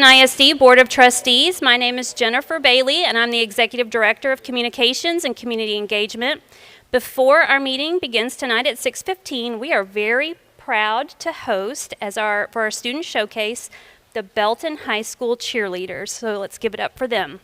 Belton ISD Board of Trustees. My name is Jennifer Bailey, and I'm the Executive Director of Communications and Community Engagement. Before our meeting begins tonight at 6:15, we are very proud to host, for our student showcase, the Belton High School cheerleaders. So let's give it up for them.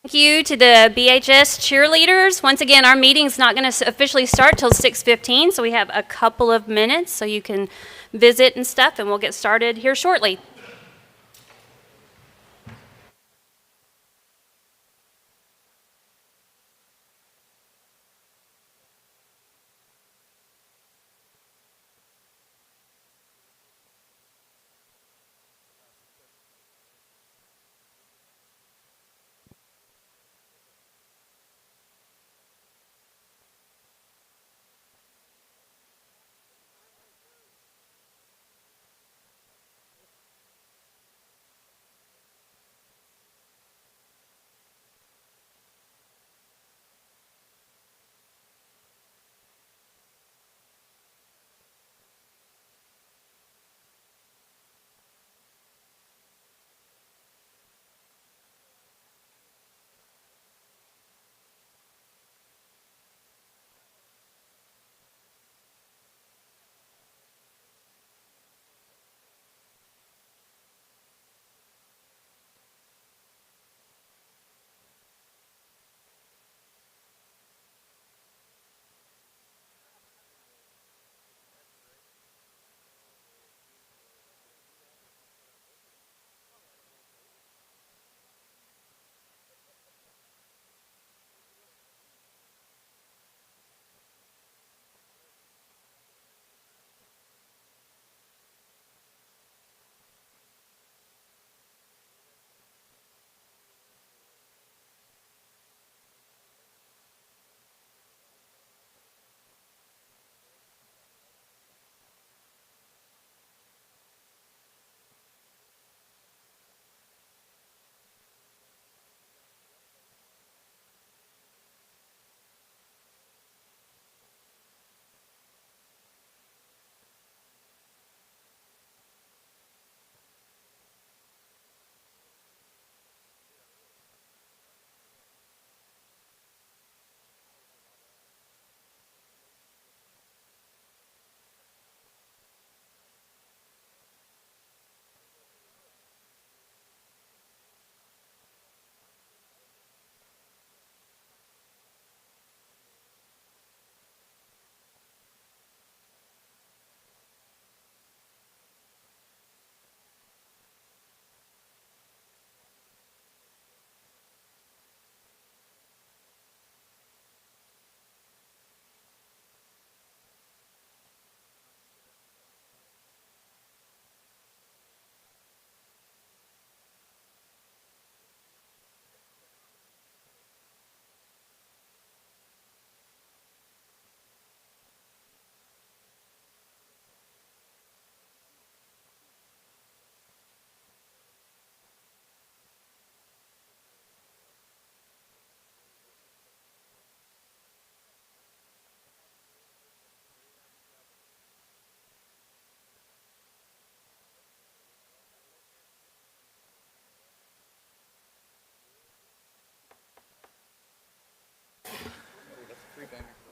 Thank you to the BHS cheerleaders. Once again, our meeting's not going to officially start till 6:15, so we have a couple of minutes so you can visit and stuff, and we'll get started here shortly.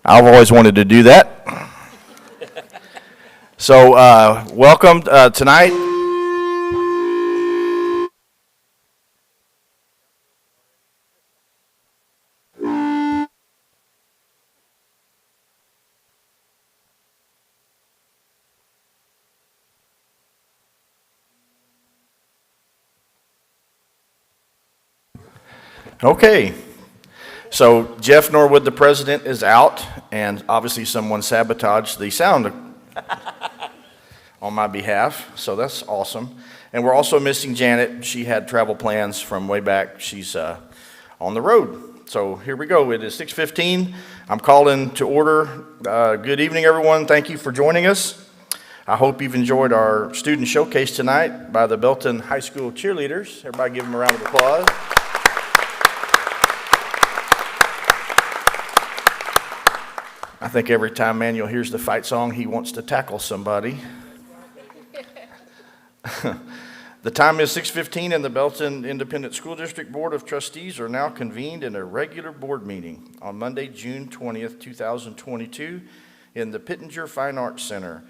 I've always wanted to do that. So, welcome tonight. Okay. So, Jeff Norwood, the president, is out, and obviously someone sabotaged the sound on my behalf, so that's awesome. And we're also missing Janet. She had travel plans from way back. She's on the road. So here we go. It is 6:15. I'm calling to order. Good evening, everyone. Thank you for joining us. I hope you've enjoyed our student showcase tonight by the Belton High School cheerleaders. Everybody give them a round of applause. I think every time Manuel hears the fight song, he wants to tackle somebody. The time is 6:15 and the Belton Independent School District Board of Trustees are now convened in a regular board meeting on Monday, June 20th, 2022 in the Pittenger Fine Arts Center,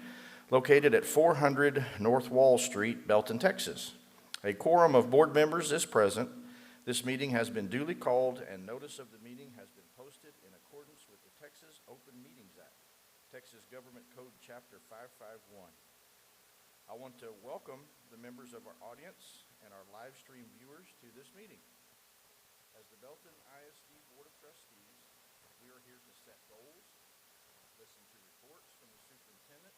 located at 400 North Wall Street, Belton, Texas. A quorum of board members is present. This meeting has been duly called and notice of the meeting has been posted in accordance with the Texas Open Meetings Act, Texas Government Code Chapter 551. I want to welcome the members of our audience and our live stream viewers to this meeting. As the Belton ISD Board of Trustees, we are here to set goals, listen to reports from the superintendent,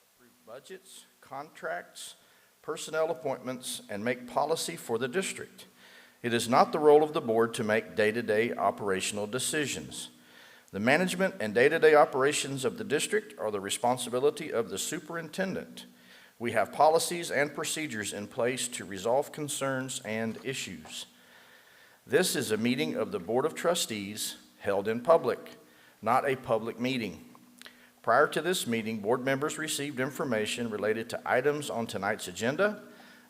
approve budgets, contracts, personnel appointments, and make policy for the district. It is not the role of the board to make day-to-day operational decisions. The management and day-to-day operations of the district are the responsibility of the superintendent. We have policies and procedures in place to resolve concerns and issues. This is a meeting of the Board of Trustees held in public, not a public meeting. Prior to this meeting, board members received information related to items on tonight's agenda.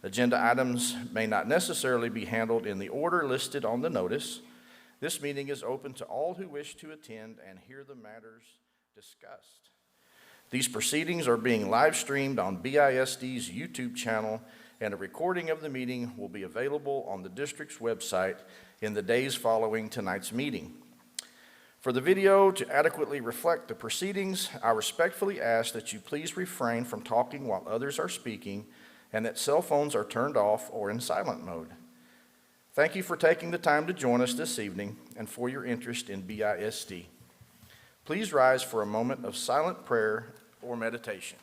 Agenda items may not necessarily be handled in the order listed on the notice. This meeting is open to all who wish to attend and hear the matters discussed. These proceedings are being live streamed on BISD's YouTube channel, and a recording of the meeting will be available on the district's website in the days following tonight's meeting. For the video to adequately reflect the proceedings, I respectfully ask that you please refrain from talking while others are speaking and that cell phones are turned off or in silent mode. Thank you for taking the time to join us this evening and for your interest in BISD. Please rise for a moment of silent prayer or meditation.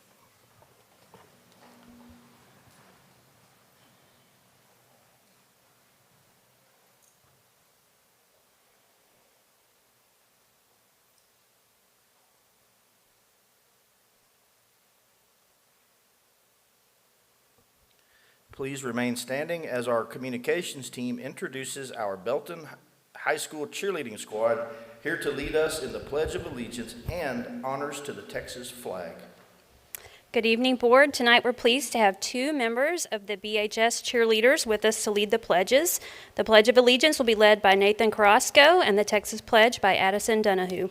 Please remain standing as our communications team introduces our Belton High School cheerleading squad here to lead us in the Pledge of Allegiance and honors to the Texas flag. Good evening, board. Tonight we're pleased to have two members of the BHS cheerleaders with us to lead the pledges. The Pledge of Allegiance will be led by Nathan Carrasco and the Texas Pledge by Addison Donahue.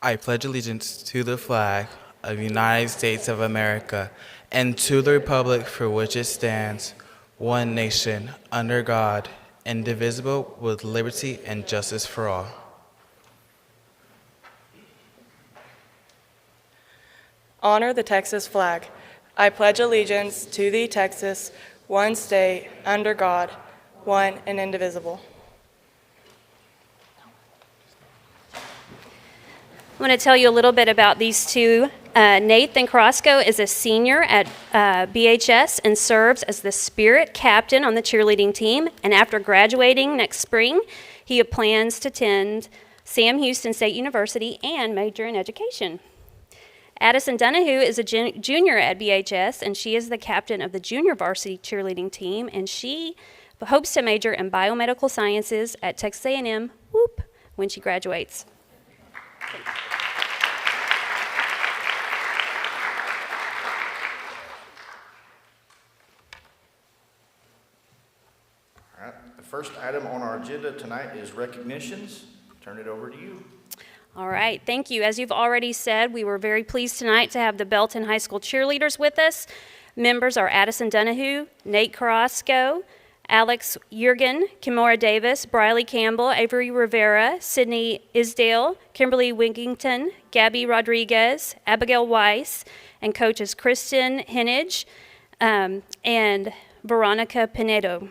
I pledge allegiance to the flag of the United States of America and to the republic for which it stands, one nation, under God, indivisible, with liberty and justice for all. Honor the Texas flag. I pledge allegiance to the Texas, one state, under God, one and indivisible. I want to tell you a little bit about these two. Nathan Carrasco is a senior at BHS and serves as the spirit captain on the cheerleading team. And after graduating next spring, he plans to attend Sam Houston State University and major in education. Addison Donahue is a junior at BHS, and she is the captain of the junior varsity cheerleading team, and she hopes to major in biomedical sciences at Texas A&M, when she graduates. First item on our agenda tonight is recognitions. Turn it over to you. All right, thank you. As you've already said, we were very pleased tonight to have the Belton High School cheerleaders with us. Members are Addison Donahue, Nate Carrasco, Alex Jurgen, Kimora Davis, Briley Campbell, Avery Rivera, Sydney Isdale, Kimberly Wigington, Gabby Rodriguez, Abigail Weiss, and coaches Kristen Henage and Veronica Pinedo.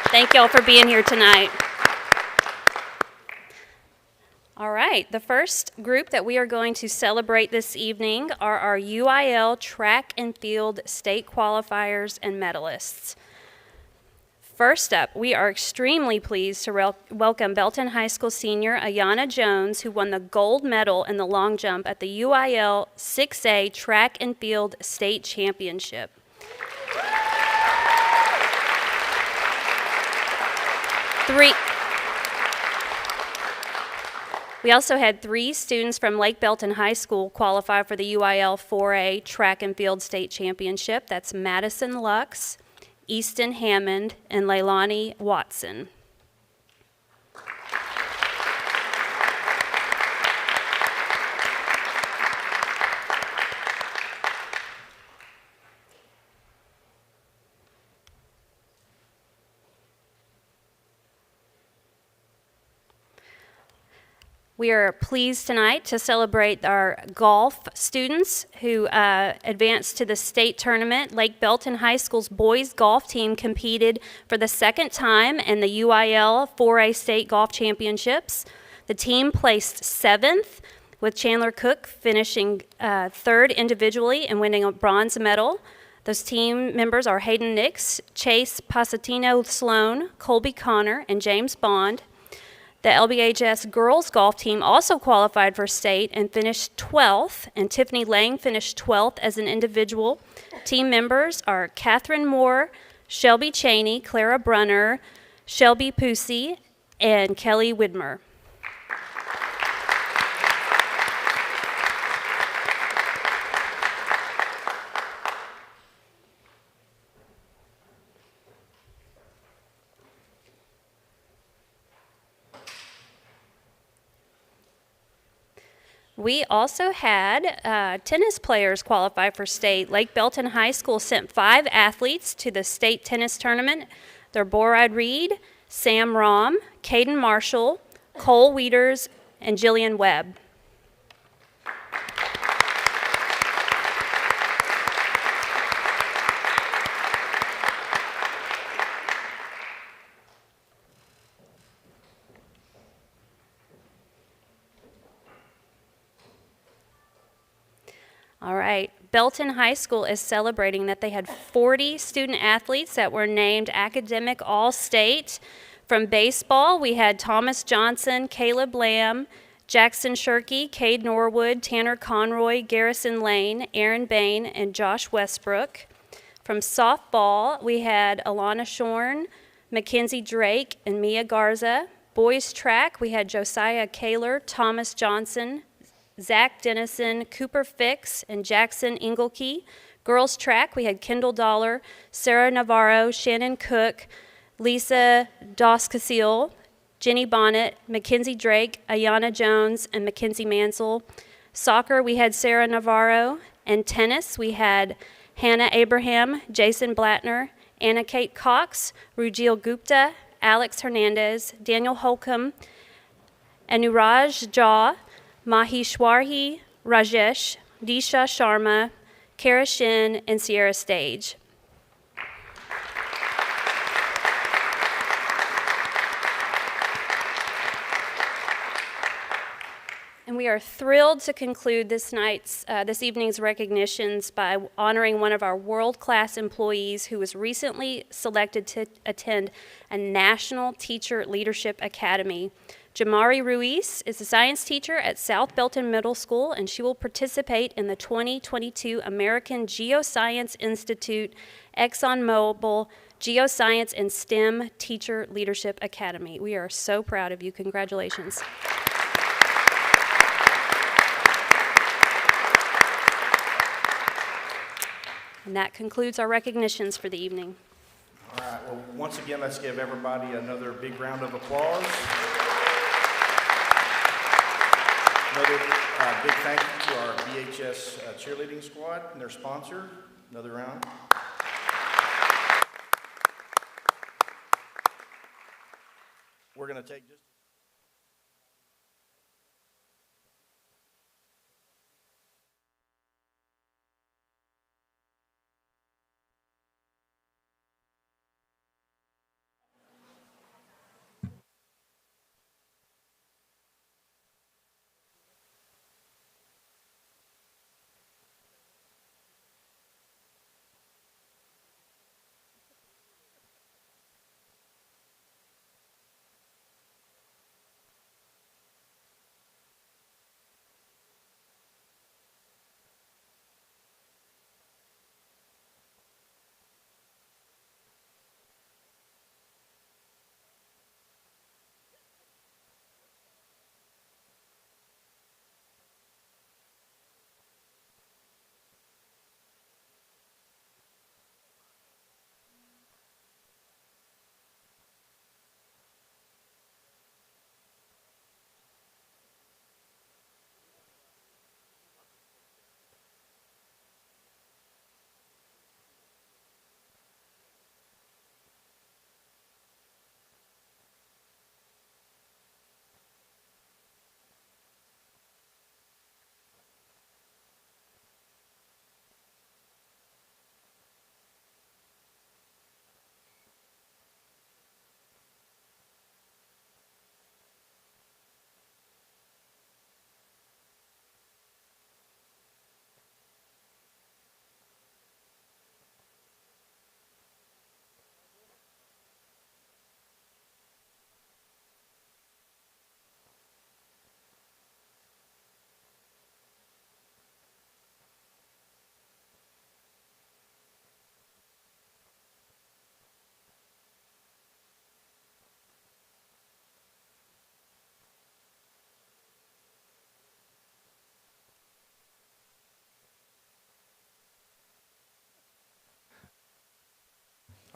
Thank y'all for being here tonight. All right, the first group that we are going to celebrate this evening are our UIL track and field state qualifiers and medalists. First up, we are extremely pleased to welcome Belton High School senior Ayana Jones, who won the gold medal in the long jump at the UIL 6A track and field state championship. We also had 3 students from Lake Belton High School qualify for the UIL 4A Track and Field State Championship. That's Madison Lux, Easton Hammond, and Leilani Watson. We are pleased tonight to celebrate our golf students who advanced to the state tournament. Lake Belton High School's boys golf team competed for the second time in the UIL 4A State Golf Championships. The team placed 7th, with Chandler Cook finishing 3rd individually and winning a bronze medal. Those team members are Hayden Nix, Chase Pasatino Sloan, Colby Connor, and James Bond. The LBHS girls golf team also qualified for state and finished 12th, and Tiffany Lang finished 12th as an individual. Team members are Catherine Moore, Shelby Cheney, Clara Brunner, Shelby Pusey, and Kelly Widmer. We also had tennis players qualify for state. Lake Belton High School sent 5 athletes to the state tennis tournament. They're Boride Reed, Sam Rom, Caden Marshall, Cole Wieters, and Jillian Webb. All right, Belton High School is celebrating that they had 40 student athletes that were named Academic All-State. From baseball, we had Thomas Johnson, Caleb Lamb, Jackson Shirkey, Cade Norwood, Tanner Conroy, Garrison Lane, Aaron Bain, and Josh Westbrook. From softball, we had Alana Shorn, Mackenzie Drake, and Mia Garza. Boys track, we had Josiah Kaler, Thomas Johnson, Zach Dennison, Cooper Fix, and Jackson Engelkey. Girls track, we had Kendall Dollar, Sarah Navarro, Shannon Cook, Lisa Doscasile, Jenny Bonnet, Mackenzie Drake, Ayana Jones, and Mackenzie Mansell. Soccer, we had Sarah Navarro. And tennis, we had Hannah Abraham, Jason Blattner, Anna Kate Cox, Rujil Gupta, Alex Hernandez, Daniel Holcomb, Anuraj Jha, Maheshwarhi Rajesh, Disha Sharma, Kara Shin, and Sierra Stage. And we are thrilled to conclude this evening's recognitions by honoring one of our world-class employees who was recently selected to attend a National Teacher Leadership Academy. Jamari Ruiz is a science teacher at South Belton Middle School, and she will participate in the 2022 American Geoscience Institute ExxonMobil Geoscience and STEM Teacher Leadership Academy. We are so proud of you. Congratulations. And that concludes our recognitions for the evening. All right, well, once again, let's give everybody another big round of applause. Another big thank you to our BHS cheerleading squad and their sponsor. Another round. We're going to take just...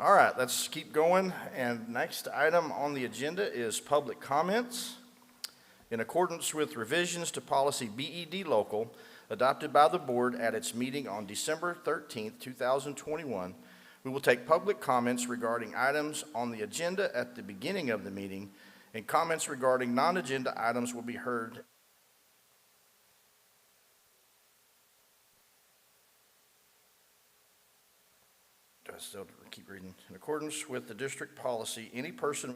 All right, let's keep going. And next item on the agenda is public comments. In accordance with revisions to policy BED local adopted by the board at its meeting on December 13th, 2021, we will take public comments regarding items on the agenda at the beginning of the meeting, and comments regarding non-agenda items will be heard. Do I still keep reading? In accordance with the district policy, any person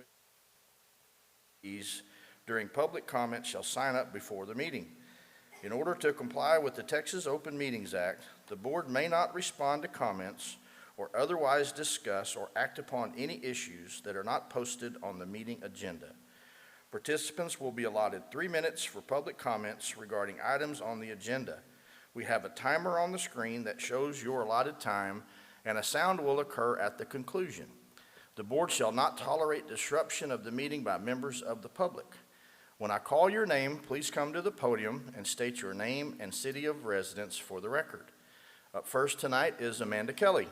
during public comment shall sign up before the meeting. In order to comply with the Texas Open Meetings Act, the board may not respond to comments or otherwise discuss or act upon any issues that are not posted on the meeting agenda. Participants will be allotted 3 minutes for public comments regarding items on the agenda. We have a timer on the screen that shows your allotted time, and a sound will occur at the conclusion. The board shall not tolerate disruption of the meeting by members of the public. When I call your name, please come to the podium and state your name and city of residence for the record. Up first tonight is Amanda Kelly.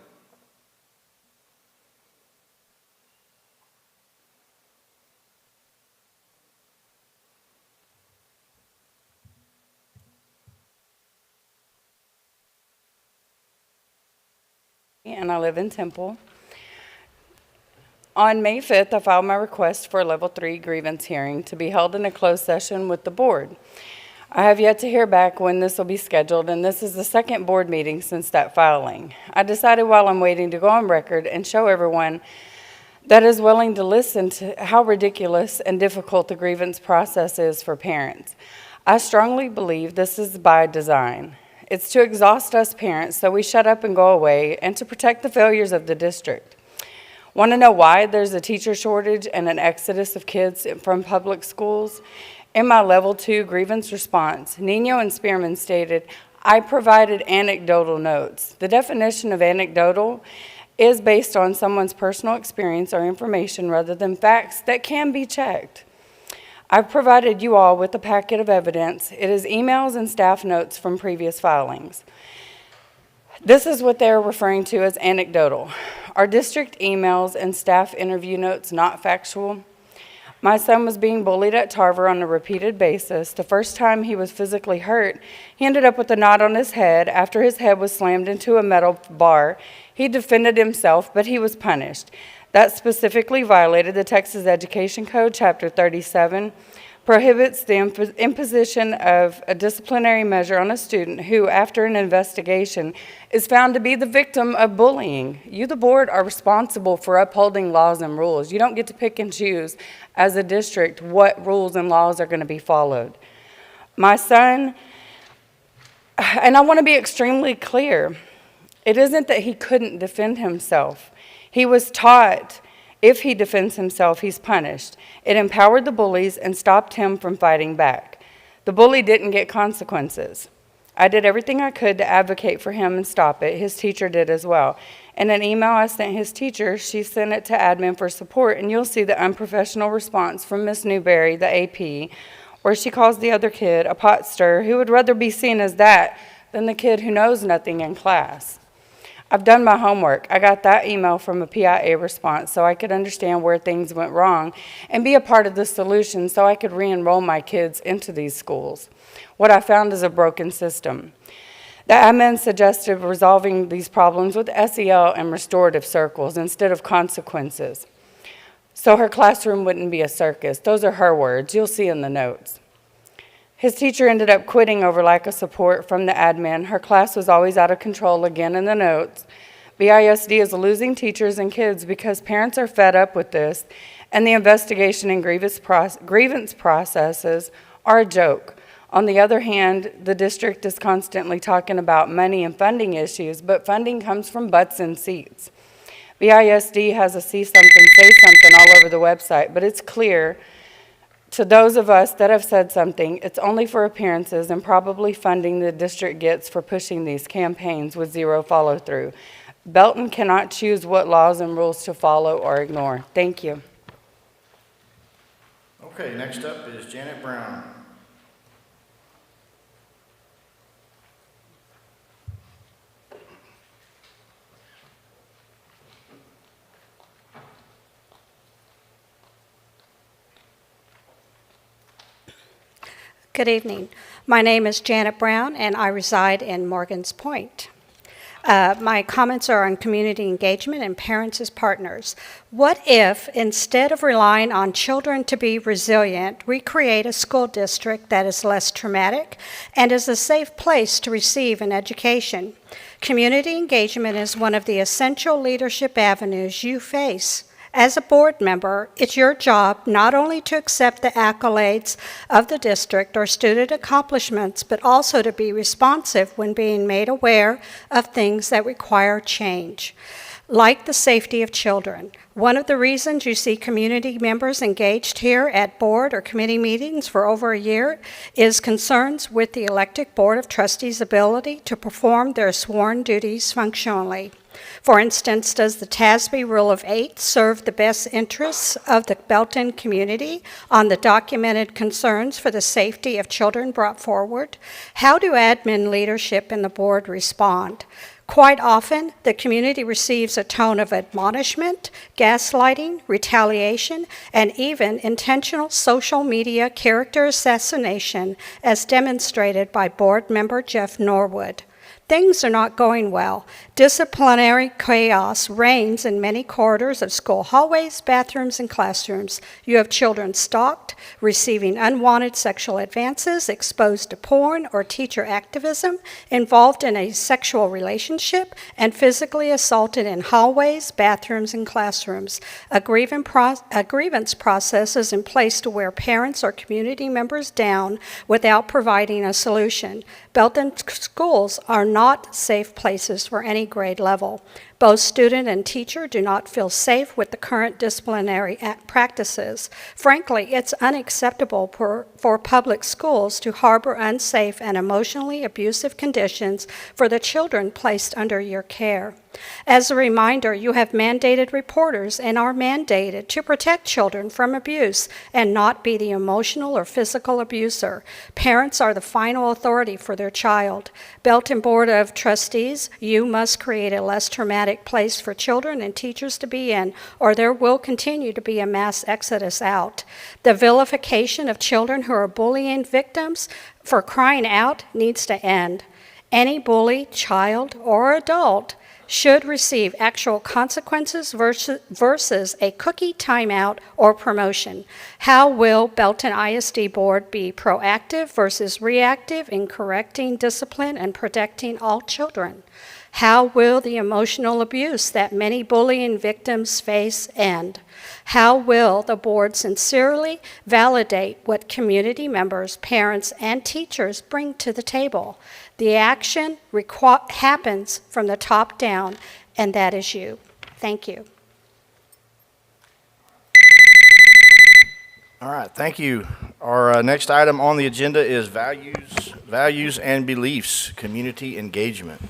And I live in Temple. On May 5th, I filed my request for a Level 3 grievance hearing to be held in a closed session with the board. I have yet to hear back when this will be scheduled, and this is the second board meeting since that filing. I decided while I'm waiting to go on record and show everyone that is willing to listen to how ridiculous and difficult the grievance process is for parents. I strongly believe this is by design. It's to exhaust us parents so we shut up and go away, and to protect the failures of the district. Want to know why there's a teacher shortage and an exodus of kids from public schools? In my Level 2 grievance response, Nino and Spearman stated, I provided anecdotal notes. The definition of anecdotal is based on someone's personal experience or information rather than facts that can be checked. I've provided you all with a packet of evidence. It is emails and staff notes from previous filings. This is what they're referring to as anecdotal. Are district emails and staff interview notes not factual? My son was being bullied at Tarver on a repeated basis. The first time he was physically hurt, he ended up with a knot on his head after his head was slammed into a metal bar. He defended himself, but he was punished. That specifically violated the Texas Education Code, Chapter 37, prohibits the imposition of a disciplinary measure on a student who, after an investigation, is found to be the victim of bullying. You, the board, are responsible for upholding laws and rules. You don't get to pick and choose as a district what rules and laws are going to be followed. My son, and I want to be extremely clear, it isn't that he couldn't defend himself. He was taught if he defends himself, he's punished. It empowered the bullies and stopped him from fighting back. The bully didn't get consequences. I did everything I could to advocate for him and stop it. His teacher did as well. In an email I sent his teacher, she sent it to admin for support, and you'll see the unprofessional response from Miss Newberry, the AP, where she calls the other kid a pot stirrer who would rather be seen as that than the kid who knows nothing in class. I've done my homework. I got that email from a PIA response so I could understand where things went wrong and be a part of the solution so I could re-enroll my kids into these schools. What I found is a broken system. The admin suggested resolving these problems with SEL and restorative circles instead of consequences, so her classroom wouldn't be a circus. Those are her words. You'll see in the notes. His teacher ended up quitting over lack of support from the admin. Her class was always out of control, again in the notes. BISD is losing teachers and kids because parents are fed up with this, and the investigation and grievance processes are a joke. On the other hand, the district is constantly talking about money and funding issues, but funding comes from butts and seats. BISD has a see something, say something all over the website, but it's clear to those of us that have said something, it's only for appearances and probably funding the district gets for pushing these campaigns with zero follow-through. Belton cannot choose what laws and rules to follow or ignore. Thank you. Okay, next up is Janet Brown. Good evening. My name is Janet Brown, and I reside in Morgan's Point. My comments are on community engagement and parents as partners. What if, instead of relying on children to be resilient, we create a school district that is less traumatic and is a safe place to receive an education? Community engagement is one of the essential leadership avenues you face. As a board member, it's your job not only to accept the accolades of the district or student accomplishments, but also to be responsive when being made aware of things that require change, like the safety of children. One of the reasons you see community members engaged here at board or committee meetings for over a year is concerns with the elected Board of Trustees' ability to perform their sworn duties functionally. For instance, does the TASB Rule of 8 serve the best interests of the Belton community on the documented concerns for the safety of children brought forward? How do admin leadership and the board respond? Quite often, the community receives a tone of admonishment, gaslighting, retaliation, and even intentional social media character assassination, as demonstrated by board member Jeff Norwood. Things are not going well. Disciplinary chaos reigns in many corridors of school hallways, bathrooms, and classrooms. You have children stalked, receiving unwanted sexual advances, exposed to porn or teacher activism, involved in a sexual relationship, and physically assaulted in hallways, bathrooms, and classrooms. A grievance process is in place to wear parents or community members down without providing a solution. Belton schools are not safe places for any grade level. Both student and teacher do not feel safe with the current disciplinary practices. Frankly, it's unacceptable for public schools to harbor unsafe and emotionally abusive conditions for the children placed under your care. As a reminder, you have mandated reporters and are mandated to protect children from abuse and not be the emotional or physical abuser. Parents are the final authority for their child. Belton Board of Trustees, you must create a less traumatic place for children and teachers to be in, or there will continue to be a mass exodus out. The vilification of children who are bullying victims, for crying out, needs to end. Any bully, child, or adult should receive actual consequences versus a cookie timeout or promotion. How will Belton ISD Board be proactive versus reactive in correcting discipline and protecting all children? How will the emotional abuse that many bullying victims face end? How will the board sincerely validate what community members, parents, and teachers bring to the table? The action happens from the top down, and that is you. Thank you. All right, thank you. Our next item on the agenda is values and beliefs, community engagement.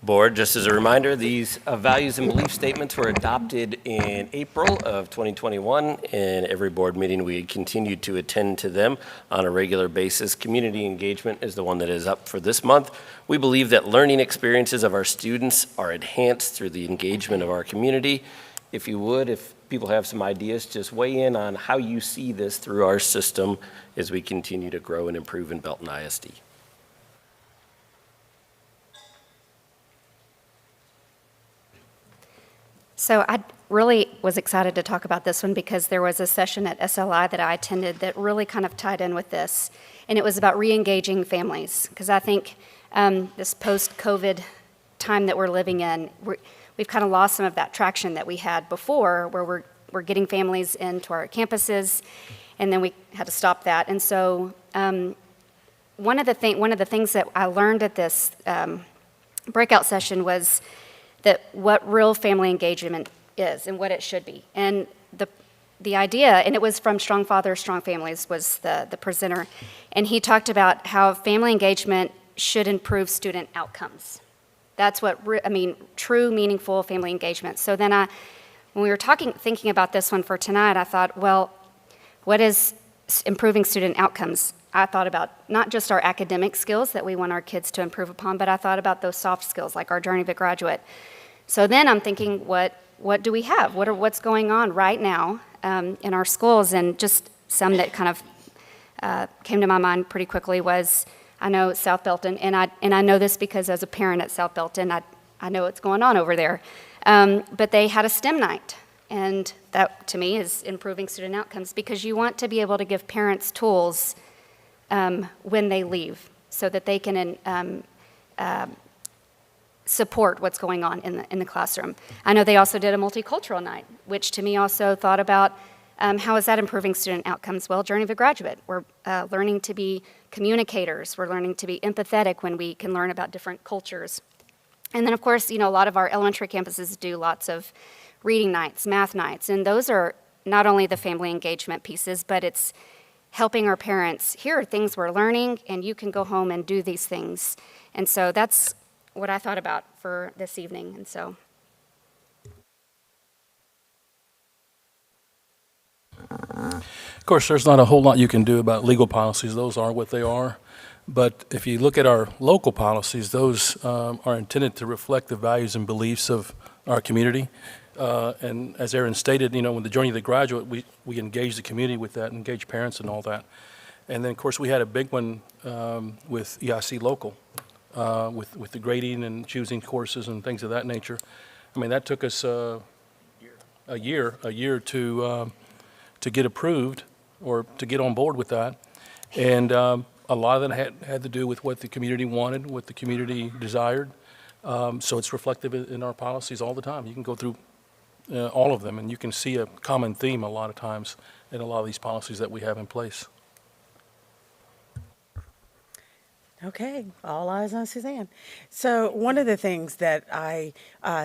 Board, just as a reminder, these values and belief statements were adopted in April of 2021, and every board meeting we continue to attend to them on a regular basis. Community engagement is the one that is up for this month. We believe that learning experiences of our students are enhanced through the engagement of our community. If you would, if people have some ideas, just weigh in on how you see this through our system as we continue to grow and improve in Belton ISD. So I really was excited to talk about this one because there was a session at SLI that I attended that really kind of tied in with this, and it was about re-engaging families, because I think this post-COVID time that we're living in, we've kind of lost some of that traction that we had before, where we're getting families into our campuses, and then we had to stop that. And so one of the things that I learned at this breakout session was that what real family engagement is and what it should be. And the idea, and it was from Strong Fathers, Strong Families was the presenter, and he talked about how family engagement should improve student outcomes. That's what, true, meaningful family engagement. So then when we were thinking about this one for tonight, I thought, well, what is improving student outcomes? I thought about not just our academic skills that we want our kids to improve upon, but I thought about those soft skills like our journey to graduate. So then I'm thinking, what do we have? What's going on right now in our schools? And just some that kind of came to my mind pretty quickly was, I know South Belton, and I know this because as a parent at South Belton, I know what's going on over there. But they had a STEM night, and that to me is improving student outcomes, because you want to be able to give parents tools when they leave so that they can support what's going on in the classroom. I know they also did a multicultural night, which to me also thought about how is that improving student outcomes? Well, Journey of a Graduate, we're learning to be communicators. We're learning to be empathetic when we can learn about different cultures. And then, of course, a lot of our elementary campuses do lots of reading nights, math nights, and those are not only the family engagement pieces, but it's helping our parents, here are things we're learning, and you can go home and do these things. And so that's what I thought about for this evening, and so. Of course, there's not a whole lot you can do about legal policies. Those are what they are. But if you look at our local policies, those are intended to reflect the values and beliefs of our community. And as Aaron stated, when the Journey of the Graduate, we engage the community with that, engage parents and all that. And then, of course, we had a big one with EIC Local. With the grading and choosing courses and things of that nature. That took us a year to get approved or to get on board with that. And a lot of that had to do with what the community wanted, what the community desired. So it's reflective in our policies all the time. You can go through all of them, and you can see a common theme a lot of times in a lot of these policies that we have in place. Okay, all eyes on Suzanne. So one of the things that I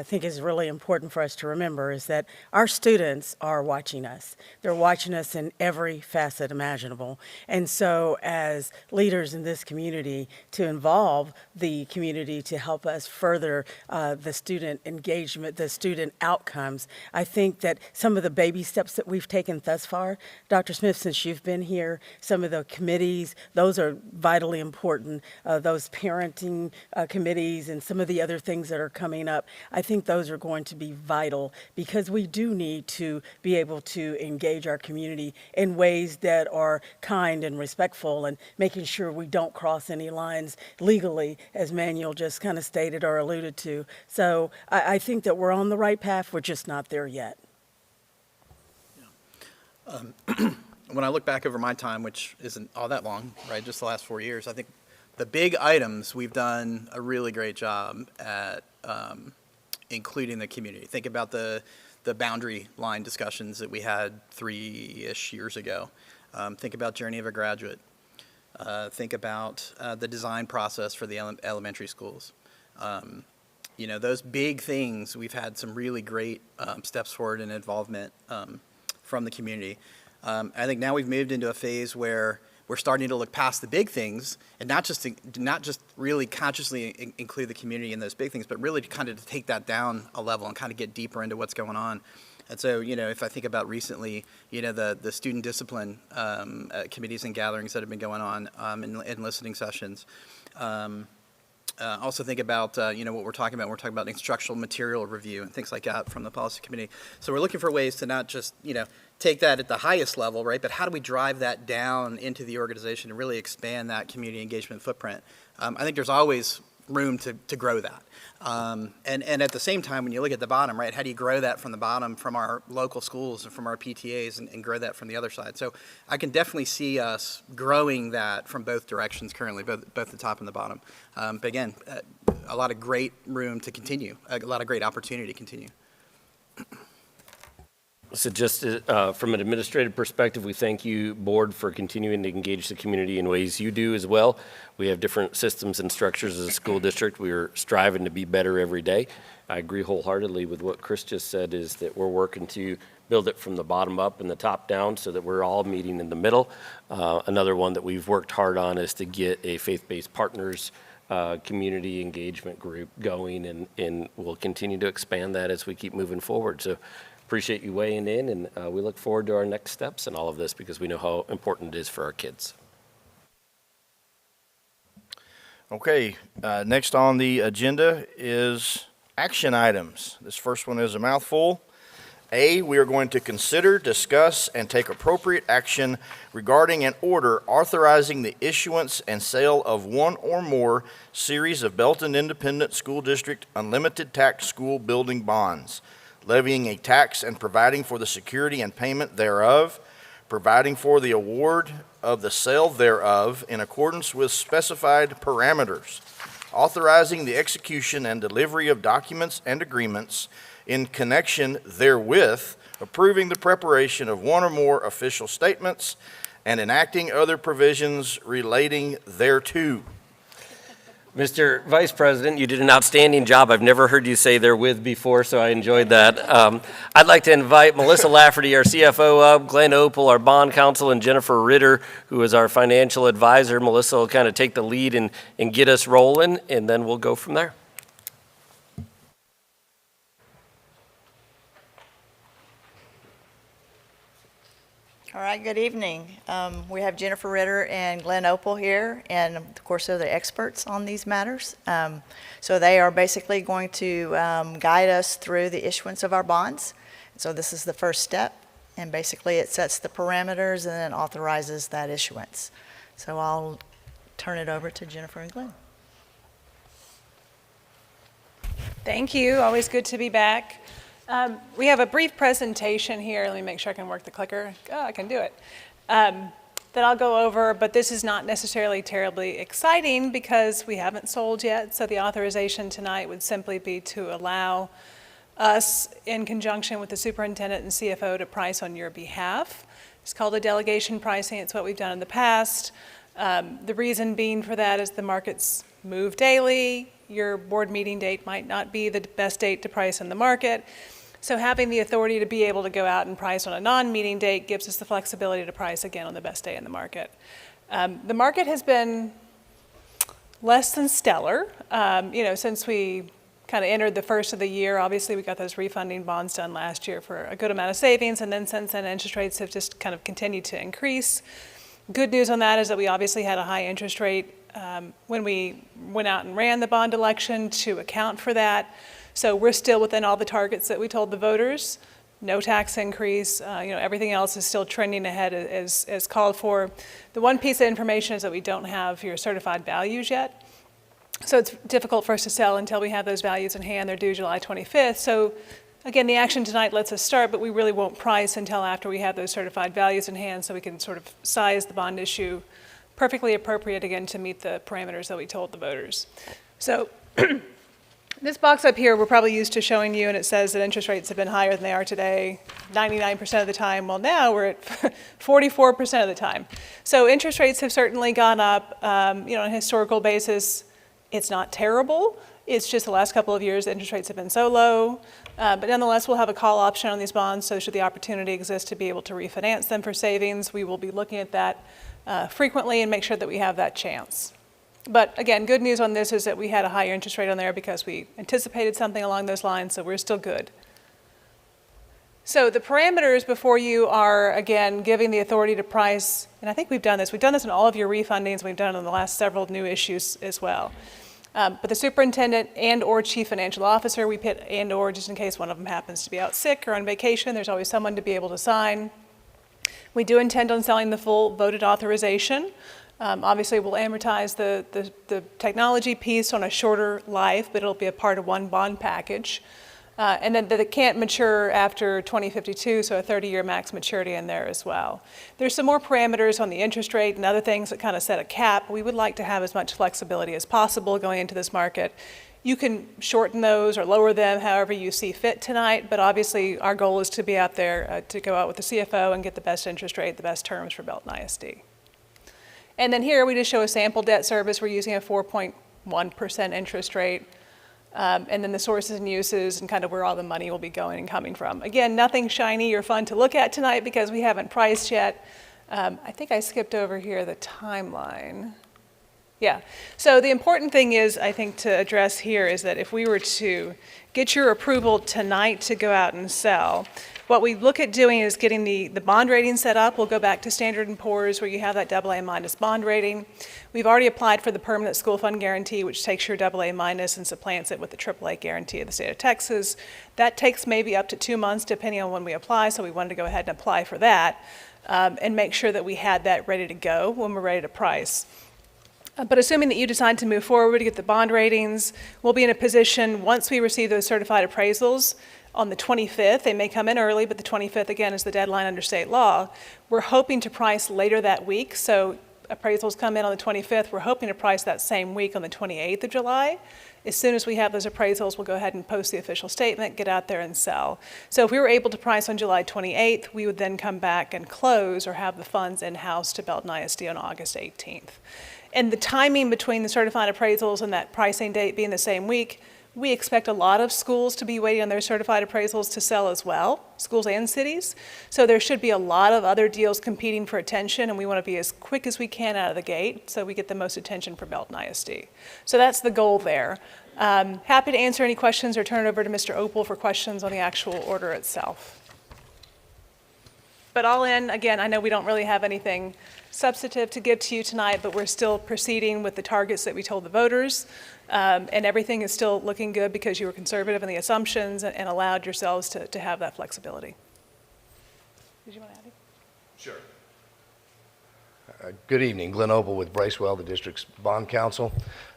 think is really important for us to remember is that our students are watching us. They're watching us in every facet imaginable. And so as leaders in this community, to involve the community to help us further the student engagement, the student outcomes, I think that some of the baby steps that we've taken thus far, Dr. Smith, since you've been here, some of the committees, those are vitally important. Those parenting committees and some of the other things that are coming up, I think those are going to be vital because we do need to be able to engage our community in ways that are kind and respectful and making sure we don't cross any lines legally, as Manuel just kind of stated or alluded to. So I think that we're on the right path, we're just not there yet. When I look back over my time, which isn't all that long, right, just the last 4 years, I think the big items, we've done a really great job at including the community. Think about the boundary line discussions that we had 3-ish years ago. Think about Journey of a Graduate. Think about the design process for the elementary schools. You know, those big things, we've had some really great steps forward and involvement from the community. I think now we've moved into a phase where we're starting to look past the big things and not just really consciously include the community in those big things, but really to kind of take that down a level and kind of get deeper into what's going on. And so, you know, if I think about recently, you know, the student discipline committees and gatherings that have been going on in listening sessions. Also think about, you know, what we're talking about. We're talking about instructional material review and things like that from the policy committee. So we're looking for ways to not just, you know, take that at the highest level, right, but how do we drive that down into the organization and really expand that community engagement footprint? I think there's always room to grow that. And at the same time, when you look at the bottom, right, how do you grow that from the bottom from our local schools and from our PTAs and grow that from the other side? So I can definitely see us growing that from both directions currently, both the top and the bottom. But again, a lot of great room to continue, a lot of great opportunity to continue. So just from an administrative perspective, we thank you, board, for continuing to engage the community in ways you do as well. We have different systems and structures as a school district. We are striving to be better every day. I agree wholeheartedly with what Chris just said, is that we're working to build it from the bottom up and the top down so that we're all meeting in the middle. Another one that we've worked hard on is to get a faith-based partners community engagement group going, and we'll continue to expand that as we keep moving forward. So appreciate you weighing in, and we look forward to our next steps in all of this because we know how important it is for our kids. Okay, next on the agenda is action items. This first one is a mouthful. A, we are going to consider, discuss, and take appropriate action regarding an order authorizing the issuance and sale of one or more series of Belton Independent School District unlimited tax school building bonds, levying a tax and providing for the security and payment thereof, providing for the award of the sale thereof in accordance with specified parameters, authorizing the execution and delivery of documents and agreements in connection therewith, approving the preparation of one or more official statements, and enacting other provisions relating thereto. Mr. Vice President, you did an outstanding job. I've never heard you say therewith before, so I enjoyed that. I'd like to invite Melissa Lafferty, our CFO, up, Glenn Opel, our bond counsel, and Jennifer Ritter, who is our financial advisor. Melissa will kind of take the lead and get us rolling, and then we'll go from there. All right, good evening. We have Jennifer Ritter and Glenn Opel here, and of course they're the experts on these matters. So they are basically going to guide us through the issuance of our bonds. So this is the first step, and basically it sets the parameters and then authorizes that issuance. So I'll turn it over to Jennifer and Glenn. Thank you, always good to be back. We have a brief presentation here. Let me make sure I can work the clicker. Oh, I can do it. That I'll go over, but this is not necessarily terribly exciting because we haven't sold yet. So the authorization tonight would simply be to allow us, in conjunction with the superintendent and CFO, to price on your behalf. It's called a delegation pricing. It's what we've done in the past. The reason being for that is the markets move daily. Your board meeting date might not be the best date to price in the market. So having the authority to be able to go out and price on a non-meeting date gives us the flexibility to price again on the best day in the market. The market has been less than stellar, since we kind of entered the first of the year. Obviously, we got those refunding bonds done last year for a good amount of savings, and then since then, interest rates have just kind of continued to increase. Good news on that is that we obviously had a high interest rate when we went out and ran the bond election to account for that. So we're still within all the targets that we told the voters. No tax increase, everything else is still trending ahead as called for. The one piece of information is that we don't have your certified values yet. So it's difficult for us to sell until we have those values in hand. They're due July 25th. So again, the action tonight lets us start, but we really won't price until after we have those certified values in hand, so we can sort of size the bond issue perfectly appropriate, again, to meet the parameters that we told the voters. So this box up here, we're probably used to showing you, and it says that interest rates have been higher than they are today 99% of the time. Well, now we're at 44% of the time. So interest rates have certainly gone up. On a historical basis, it's not terrible. It's just the last couple of years, the interest rates have been so low. But nonetheless, we'll have a call option on these bonds, so should the opportunity exist to be able to refinance them for savings, we will be looking at that frequently and make sure that we have that chance. But again, good news on this is that we had a higher interest rate on there because we anticipated something along those lines, so we're still good. So the parameters before you are, again, giving the authority to price, and I think we've done this. We've done this in all of your refundings. We've done it in the last several new issues as well. But the superintendent and or chief financial officer, we put and or just in case one of them happens to be out sick or on vacation. There's always someone to be able to sign. We do intend on selling the full voted authorization. Obviously, we'll amortize the technology piece on a shorter life, but it'll be a part of one bond package. And then that it can't mature after 2052, so a 30-year max maturity in there as well. There's some more parameters on the interest rate and other things that kind of set a cap. We would like to have as much flexibility as possible going into this market. You can shorten those or lower them however you see fit tonight, but obviously our goal is to be out there to go out with the CFO and get the best interest rate, the best terms for Belton ISD. And then here we just show a sample debt service. We're using a 4.1% interest rate. And then the sources and uses and kind of where all the money will be going and coming from. Again, nothing shiny or fun to look at tonight because we haven't priced yet. I think I skipped over here the timeline. Yeah, so the important thing is, I think, to address here is that if we were to get your approval tonight to go out and sell, what we look at doing is getting the bond rating set up. We'll go back to Standard & Poor's where you have that AA- bond rating. We've already applied for the permanent school fund guarantee, which takes your AA- and supplants it with the AAA guarantee of the state of Texas. That takes maybe up to 2 months depending on when we apply, so we wanted to go ahead and apply for that and make sure that we had that ready to go when we're ready to price. But assuming that you decide to move forward to get the bond ratings, we'll be in a position once we receive those certified appraisals on the 25th. They may come in early, but the 25th, again, is the deadline under state law. We're hoping to price later that week. So appraisals come in on the 25th. We're hoping to price that same week on the 28th of July. As soon as we have those appraisals, we'll go ahead and post the official statement, get out there and sell. So if we were able to price on July 28th, we would then come back and close or have the funds in-house to Belton ISD on August 18th. And the timing between the certified appraisals and that pricing date being the same week, we expect a lot of schools to be waiting on their certified appraisals to sell as well, schools and cities. So there should be a lot of other deals competing for attention, and we want to be as quick as we can out of the gate so we get the most attention for Belton ISD. So that's the goal there. Happy to answer any questions or turn it over to Mr. Opel for questions on the actual order itself. But all in, again, I know we don't really have anything substantive to give to you tonight, but we're still proceeding with the targets that we told the voters, and everything is still looking good because you were conservative in the assumptions and allowed yourselves to have that flexibility. Did you want to add anything? Sure. Good evening. Glenn Opel with Bracewell, the district's bond counsel.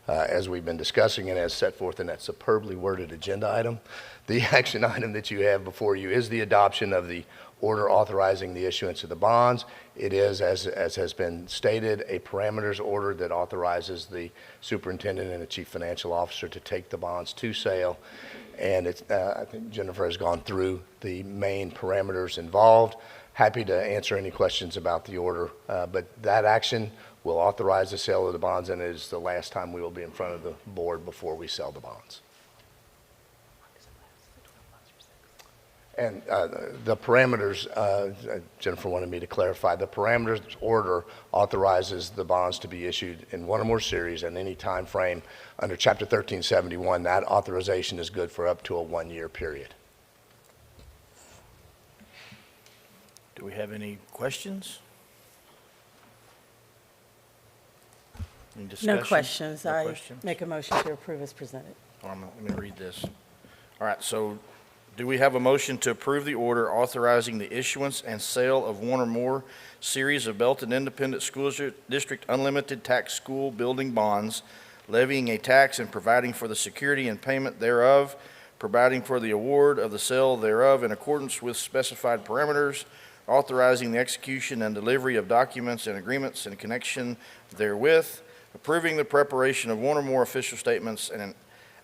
As we've been discussing and as set forth in that superbly worded agenda item, the action item that you have before you is the adoption of the order authorizing the issuance of the bonds. It is, as has been stated, a parameters order that authorizes the superintendent and the chief financial officer to take the bonds to sale. And it's, I think Jennifer has gone through the main parameters involved. Happy to answer any questions about the order, but that action We'll authorize the sale of the bonds, and it is the last time we will be in front of the board before we sell the bonds. And the parameters, Jennifer wanted me to clarify, the parameters order authorizes the bonds to be issued in one or more series in any time frame. Under Chapter 1371, that authorization is good for up to a 1-year period. Do we have any questions? Any discussion? No questions. No I questions? make a motion to approve as presented. Let me read this. All right, so do we have a motion to approve the order authorizing the issuance and sale of one or more series of Belton Independent School District Unlimited Tax School Building Bonds, levying a tax and providing for the security and payment thereof, providing for the award of the sale thereof in accordance with specified parameters, authorizing the execution and delivery of documents and agreements in connection therewith, approving the preparation of one or more official statements, and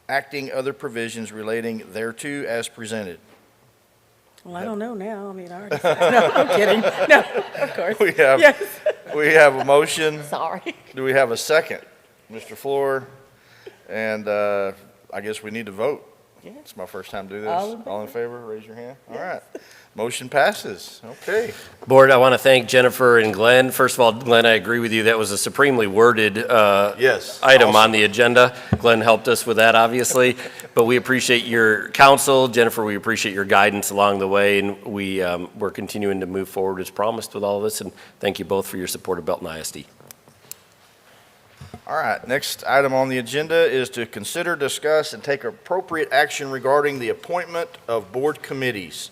acting other provisions relating thereto as presented. Well, I don't know now. I mean, I already said, no, I'm kidding. No, of course. We have, Yes. we have a motion. Sorry. Do we have a second? Mr. Floor, and I guess we need to vote. Yeah. It's my first time to do this. All in favor? Raise your hand. All right. Motion passes. Okay. Board, I want to thank Jennifer and Glenn. First of all, Glenn, I agree with you. That was a supremely worded Yes. item Awesome. on the agenda. Glenn helped us with that, obviously. But we appreciate your counsel. Jennifer, we appreciate your guidance along the way. And we're continuing to move forward as promised with all of this. And thank you both for your support of Belton ISD. All right, next item on the agenda is to consider, discuss, and take appropriate action regarding the appointment of board committees.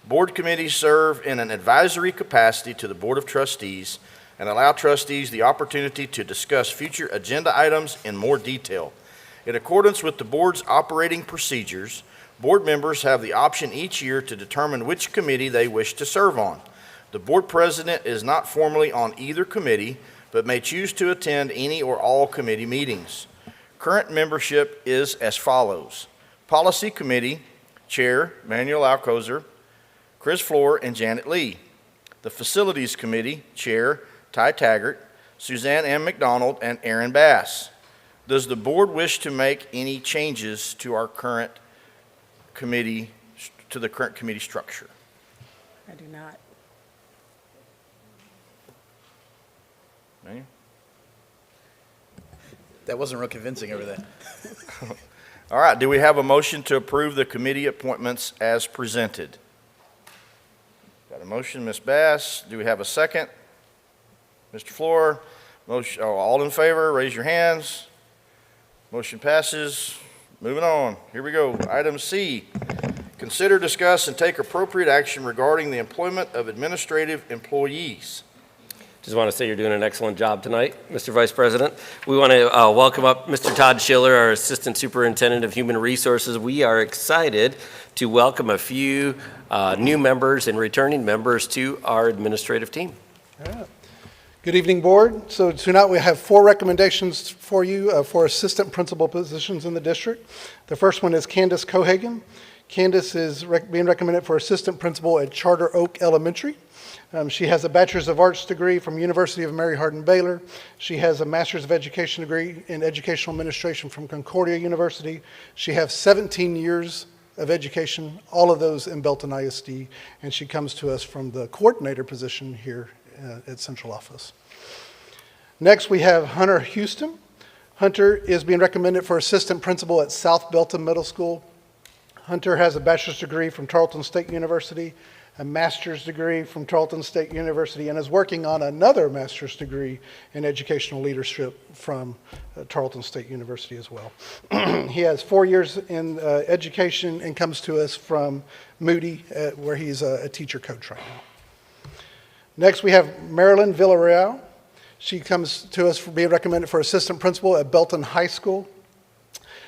Board committees serve in an advisory capacity to the Board of Trustees and allow trustees the opportunity to discuss future agenda items in more detail. In accordance with the board's operating procedures, board members have the option each year to determine which committee they wish to serve on. The board president is not formally on either committee, but may choose to attend any or all committee meetings. Current membership is as follows. Policy Committee, Chair Manuel Alcozer, Chris Floor, and Janet Lee. The Facilities Committee, Chair Ty Taggart, Suzanne M. McDonald, and Aaron Bass. Does the board wish to make any changes to our current committee, to the current committee structure? I do not. Manuel? That wasn't real convincing over there. All right, do we have a motion to approve the committee appointments as presented? Got a motion, Ms. Bass. Do we have a second? Mr. Floor? Motion, all in favor, raise your hands. Motion passes. Moving on. Here we go. Item C. Consider, discuss, and take appropriate action regarding the employment of administrative employees. Just want to say you're doing an excellent job tonight, Mr. Vice President. We want to welcome up Mr. Todd Schiller, our Assistant Superintendent of Human Resources. We are excited to welcome a few new members and returning members to our administrative team. All right. Good evening, Board. So tonight we have 4 recommendations for you for assistant principal positions in the district. The first one is Candace Cohagen. Candace is being recommended for assistant principal at Charter Oak Elementary. She has a Bachelor's of Arts degree from University of Mary Hardin-Baylor. She has a Master's of Education degree in Educational Administration from Concordia University. She has 17 years of education, all of those in Belton ISD, and she comes to us from the coordinator position here at Central Office. Next, we have Hunter Houston. Hunter is being recommended for assistant principal at South Belton Middle School. Hunter has a bachelor's degree from Tarleton State University, a master's degree from Tarleton State University, and is working on another master's degree in educational leadership from Tarleton State University as well. He has 4 years in education and comes to us from Moody, where he's a teacher coach right now. Next, we have Marilyn Villarreal. She comes to us for being recommended for assistant principal at Belton High School.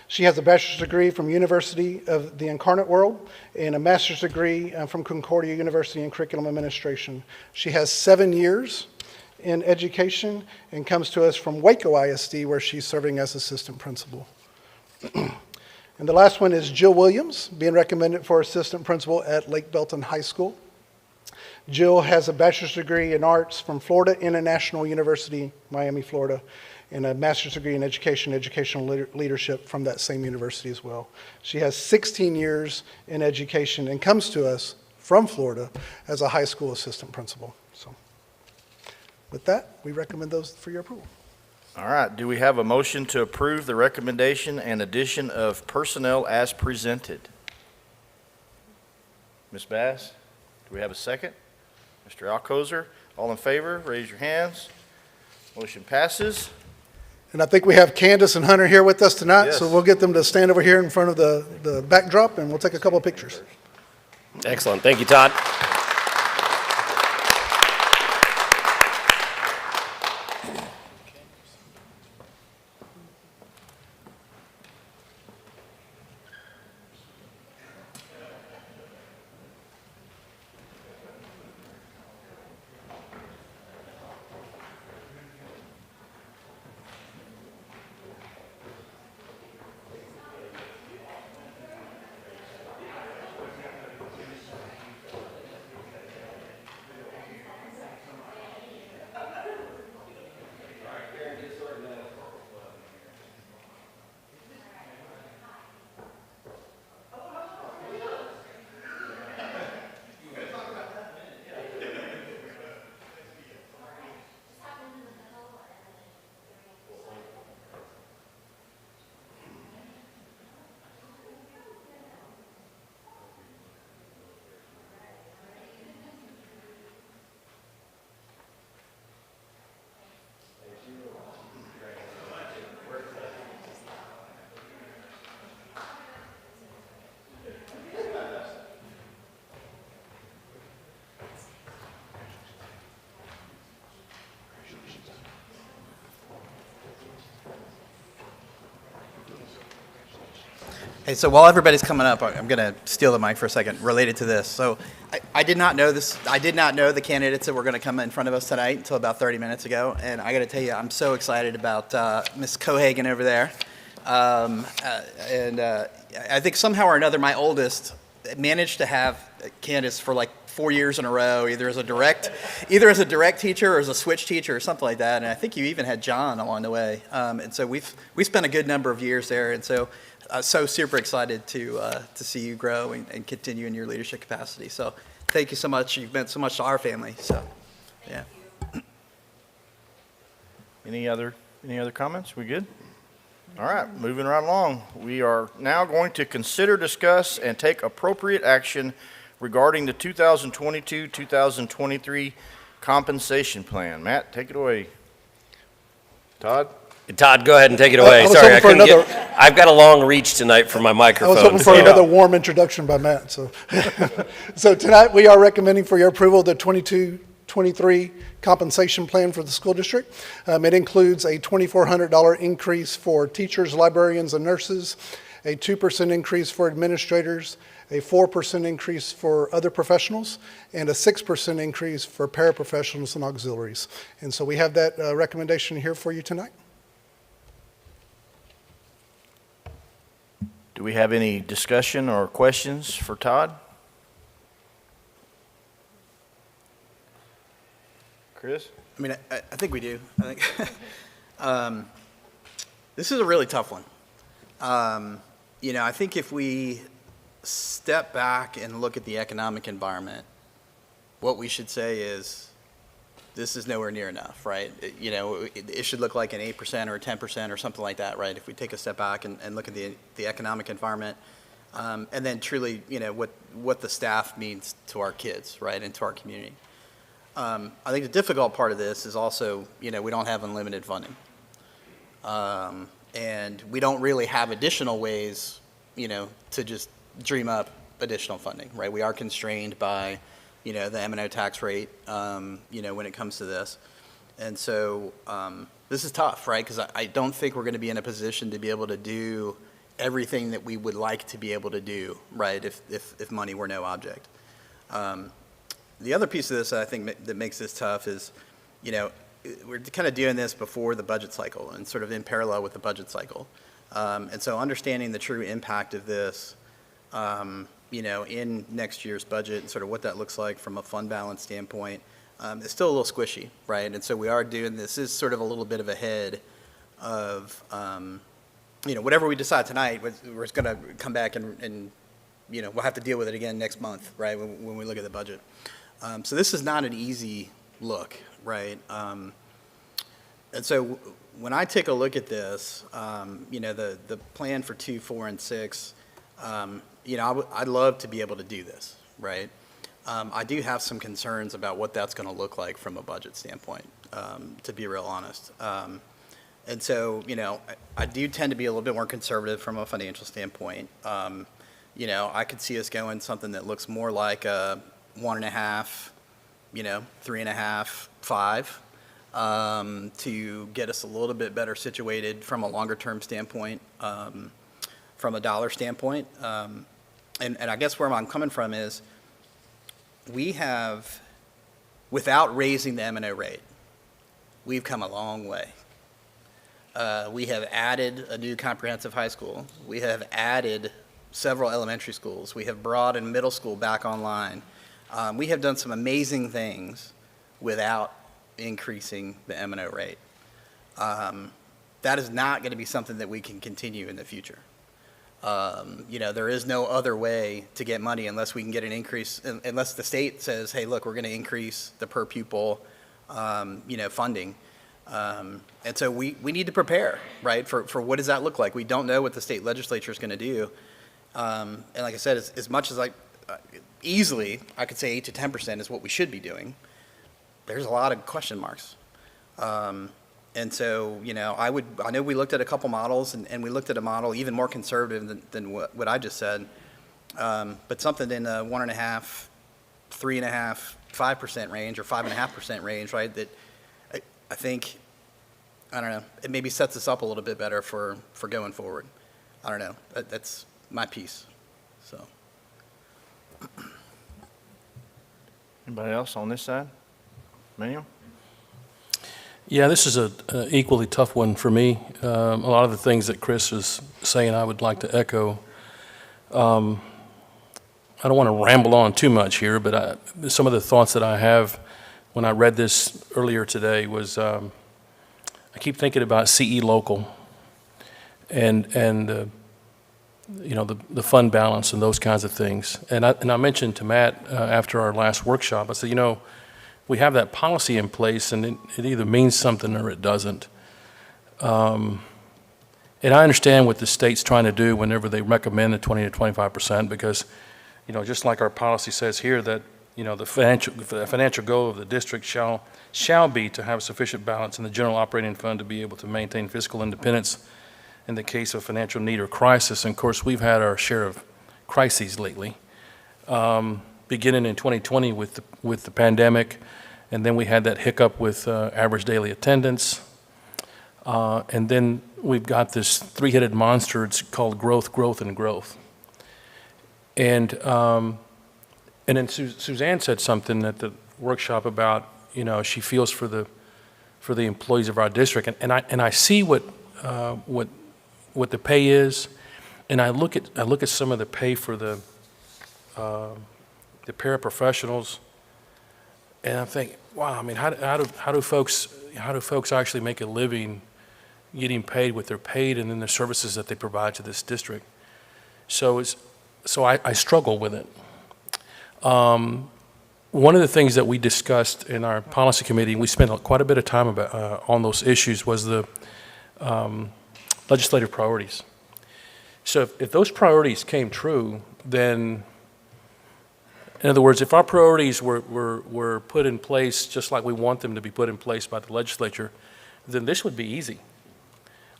She has a bachelor's degree from University of the Incarnate World and a master's degree from Concordia University in Curriculum Administration. She has 7 years in education and comes to us from Waco ISD, where she's serving as assistant principal. And the last one is Jill Williams, being recommended for assistant principal at Lake Belton High School. Jill has a bachelor's degree in arts from Florida International University, Miami, Florida, and a master's degree in educational leadership from that same university as well. She has 16 years in education and comes to us from Florida as a high school assistant principal. So with that, we recommend those for your approval. All right, do we have a motion to approve the recommendation and addition of personnel as presented? Ms. Bass, do we have a second? Mr. Alcozer, all in favor, raise your hands. Motion passes. And I think we have Candace and Hunter here with us tonight, Yes. so we'll get them to stand over here in front of the backdrop, and we'll take a couple of pictures. Excellent. Thank you, Todd. Hey, so while everybody's coming up, I'm going to steal the mic for a second related to this. So I did not know this. I did not know the candidates that were going to come in front of us tonight until about 30 minutes ago. And I got to tell you, I'm so excited about Ms. Cohagen over there. I think somehow or another, my oldest managed to have Candace for like 4 years in a row, either as a direct teacher or as a switch teacher or something like that. And I think you even had John along the way. And so we spent a good number of years there. And so super excited to see you grow and continue in your leadership capacity. So thank you so much. You've meant so much to our family. So, yeah. Any other comments? We good? All right, moving right along. We are now going to consider, discuss, and take appropriate action regarding the 2022-2023 compensation plan. Matt, take it away. Todd? Todd, go ahead and take it away. Sorry, I've got a long reach tonight for my microphone. I was hoping for another warm introduction by Matt. So, so tonight we are recommending for your approval the 22-23 compensation plan for the school district. It includes a $2,400 increase for teachers, librarians, and nurses, a 2% increase for administrators, a 4% increase for other professionals, and a 6% increase for paraprofessionals and auxiliaries. And so we have that recommendation here for you tonight. Do we have any discussion or questions for Todd? Chris? I mean, I think we do. I think this is a really tough one. I think if we step back and look at the economic environment, what we should say is this is nowhere near enough, right? It should look like an 8% or a 10% or something like that, right? If we take a step back and look at the economic environment, and then truly, what the staff means to our kids, right, and to our community. I think the difficult part of this is also, we don't have unlimited funding. And we don't really have additional ways, to just dream up additional funding, right? We are constrained by, the M&O tax rate, when it comes to this. And so this is tough, right? Because I don't think we're going to be in a position to be able to do everything that we would like to be able to do, right, if money were no object. The other piece of this that I think that makes this tough is, we're kind of doing this before the budget cycle and sort of in parallel with the budget cycle. And so understanding the true impact of this, in next year's budget and sort of what that looks like from a fund balance standpoint, it's still a little squishy, right? And so we are doing this is sort of a little bit of ahead of, whatever we decide tonight, we're going to come back and we'll have to deal with it again next month, right, when we look at the budget. So this is not an easy look, right? And so when I take a look at this, the plan for 2, 4, and 6, I'd love to be able to do this, right? I do have some concerns about what that's going to look like from a budget standpoint, to be real honest. And so, I do tend to be a little bit more conservative from a financial standpoint. I could see us going something that looks more like a 1.5, 3.5, 5, to get us a little bit better situated from a longer term standpoint, from a dollar standpoint. And I guess where I'm coming from is we have, without raising the M&O rate, we've come a long way. We have added a new comprehensive high school. We have added several elementary schools. We have brought in middle school back online. We have done some amazing things without increasing the M&O rate. That is not going to be something that we can continue in the future. There is no other way to get money unless we can get an increase, unless the state says, hey, look, we're going to increase the per pupil, funding. And so we need to prepare, right, for what does that look like? We don't know what the state legislature is going to do. And like I said, as much as easily, I could say 8 to 10% is what we should be doing. There's a lot of question marks. And so, I know we looked at a couple models, and we looked at a model even more conservative than what I just said, but something in a 1.5, 3.5, 5% range or 5.5% range, right, that I think, I don't know, it maybe sets us up a little bit better for going forward. I don't know. That's my piece. So. Anybody else on this side? Manuel? Yeah, this is an equally tough one for me. A lot of the things that Chris is saying I would like to echo. I don't want to ramble on too much here, but some of the thoughts that I have when I read this earlier today was I keep thinking about CE Local and the fund balance and those kinds of things. And I mentioned to Matt after our last workshop, I said, we have that policy in place, and it either means something or it doesn't. And I understand what the state's trying to do whenever they recommend the 20 to 25%, because, just like our policy says here, that the financial goal of the district shall be to have sufficient balance in the general operating fund to be able to maintain fiscal independence in the case of financial need or crisis. And of course, we've had our share of crises lately. Beginning in 2020 with the pandemic, and then we had that hiccup with average daily attendance, and then we've got this three-headed monster. It's called growth, growth, and growth. And then Suzanne said something at the workshop about she feels for the employees of our district, and I see what the pay is, and I look at some of the pay for the paraprofessionals, and I'm thinking, wow, I mean, how do folks actually make a living getting paid what they're paid, and then the services that they provide to this district? So I struggle with it. One of the things that we discussed in our policy committee, and we spent quite a bit of time on those issues, was the legislative priorities. So if those priorities came true, then, in other words, if our priorities were put in place just like we want them to be put in place by the legislature, then this would be easy.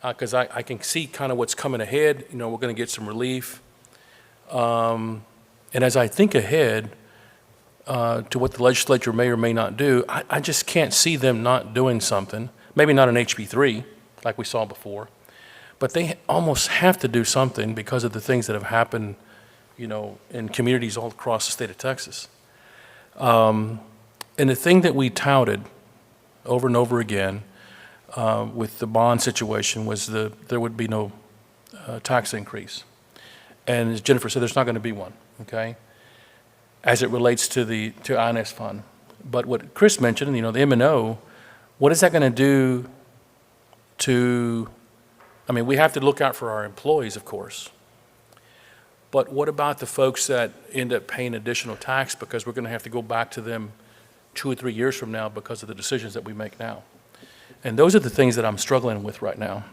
Because I can see kind of what's coming ahead. We're going to get some relief. And as I think ahead to what the legislature may or may not do, I just can't see them not doing something. Maybe not an HB3 like we saw before, but they almost have to do something because of the things that have happened in communities all across the state of Texas. And the thing that we touted over and over again with the bond situation was there would be no tax increase. And as Jennifer said, there's not going to be one. okay, as it relates to the INS fund. But what Chris mentioned, the M&O, what is that going to do to, we have to look out for our employees, of course. But what about the folks that end up paying additional tax because we're going to have to go back to them 2 or 3 years from now because of the decisions that we make now? And those are the things that I'm struggling with right now.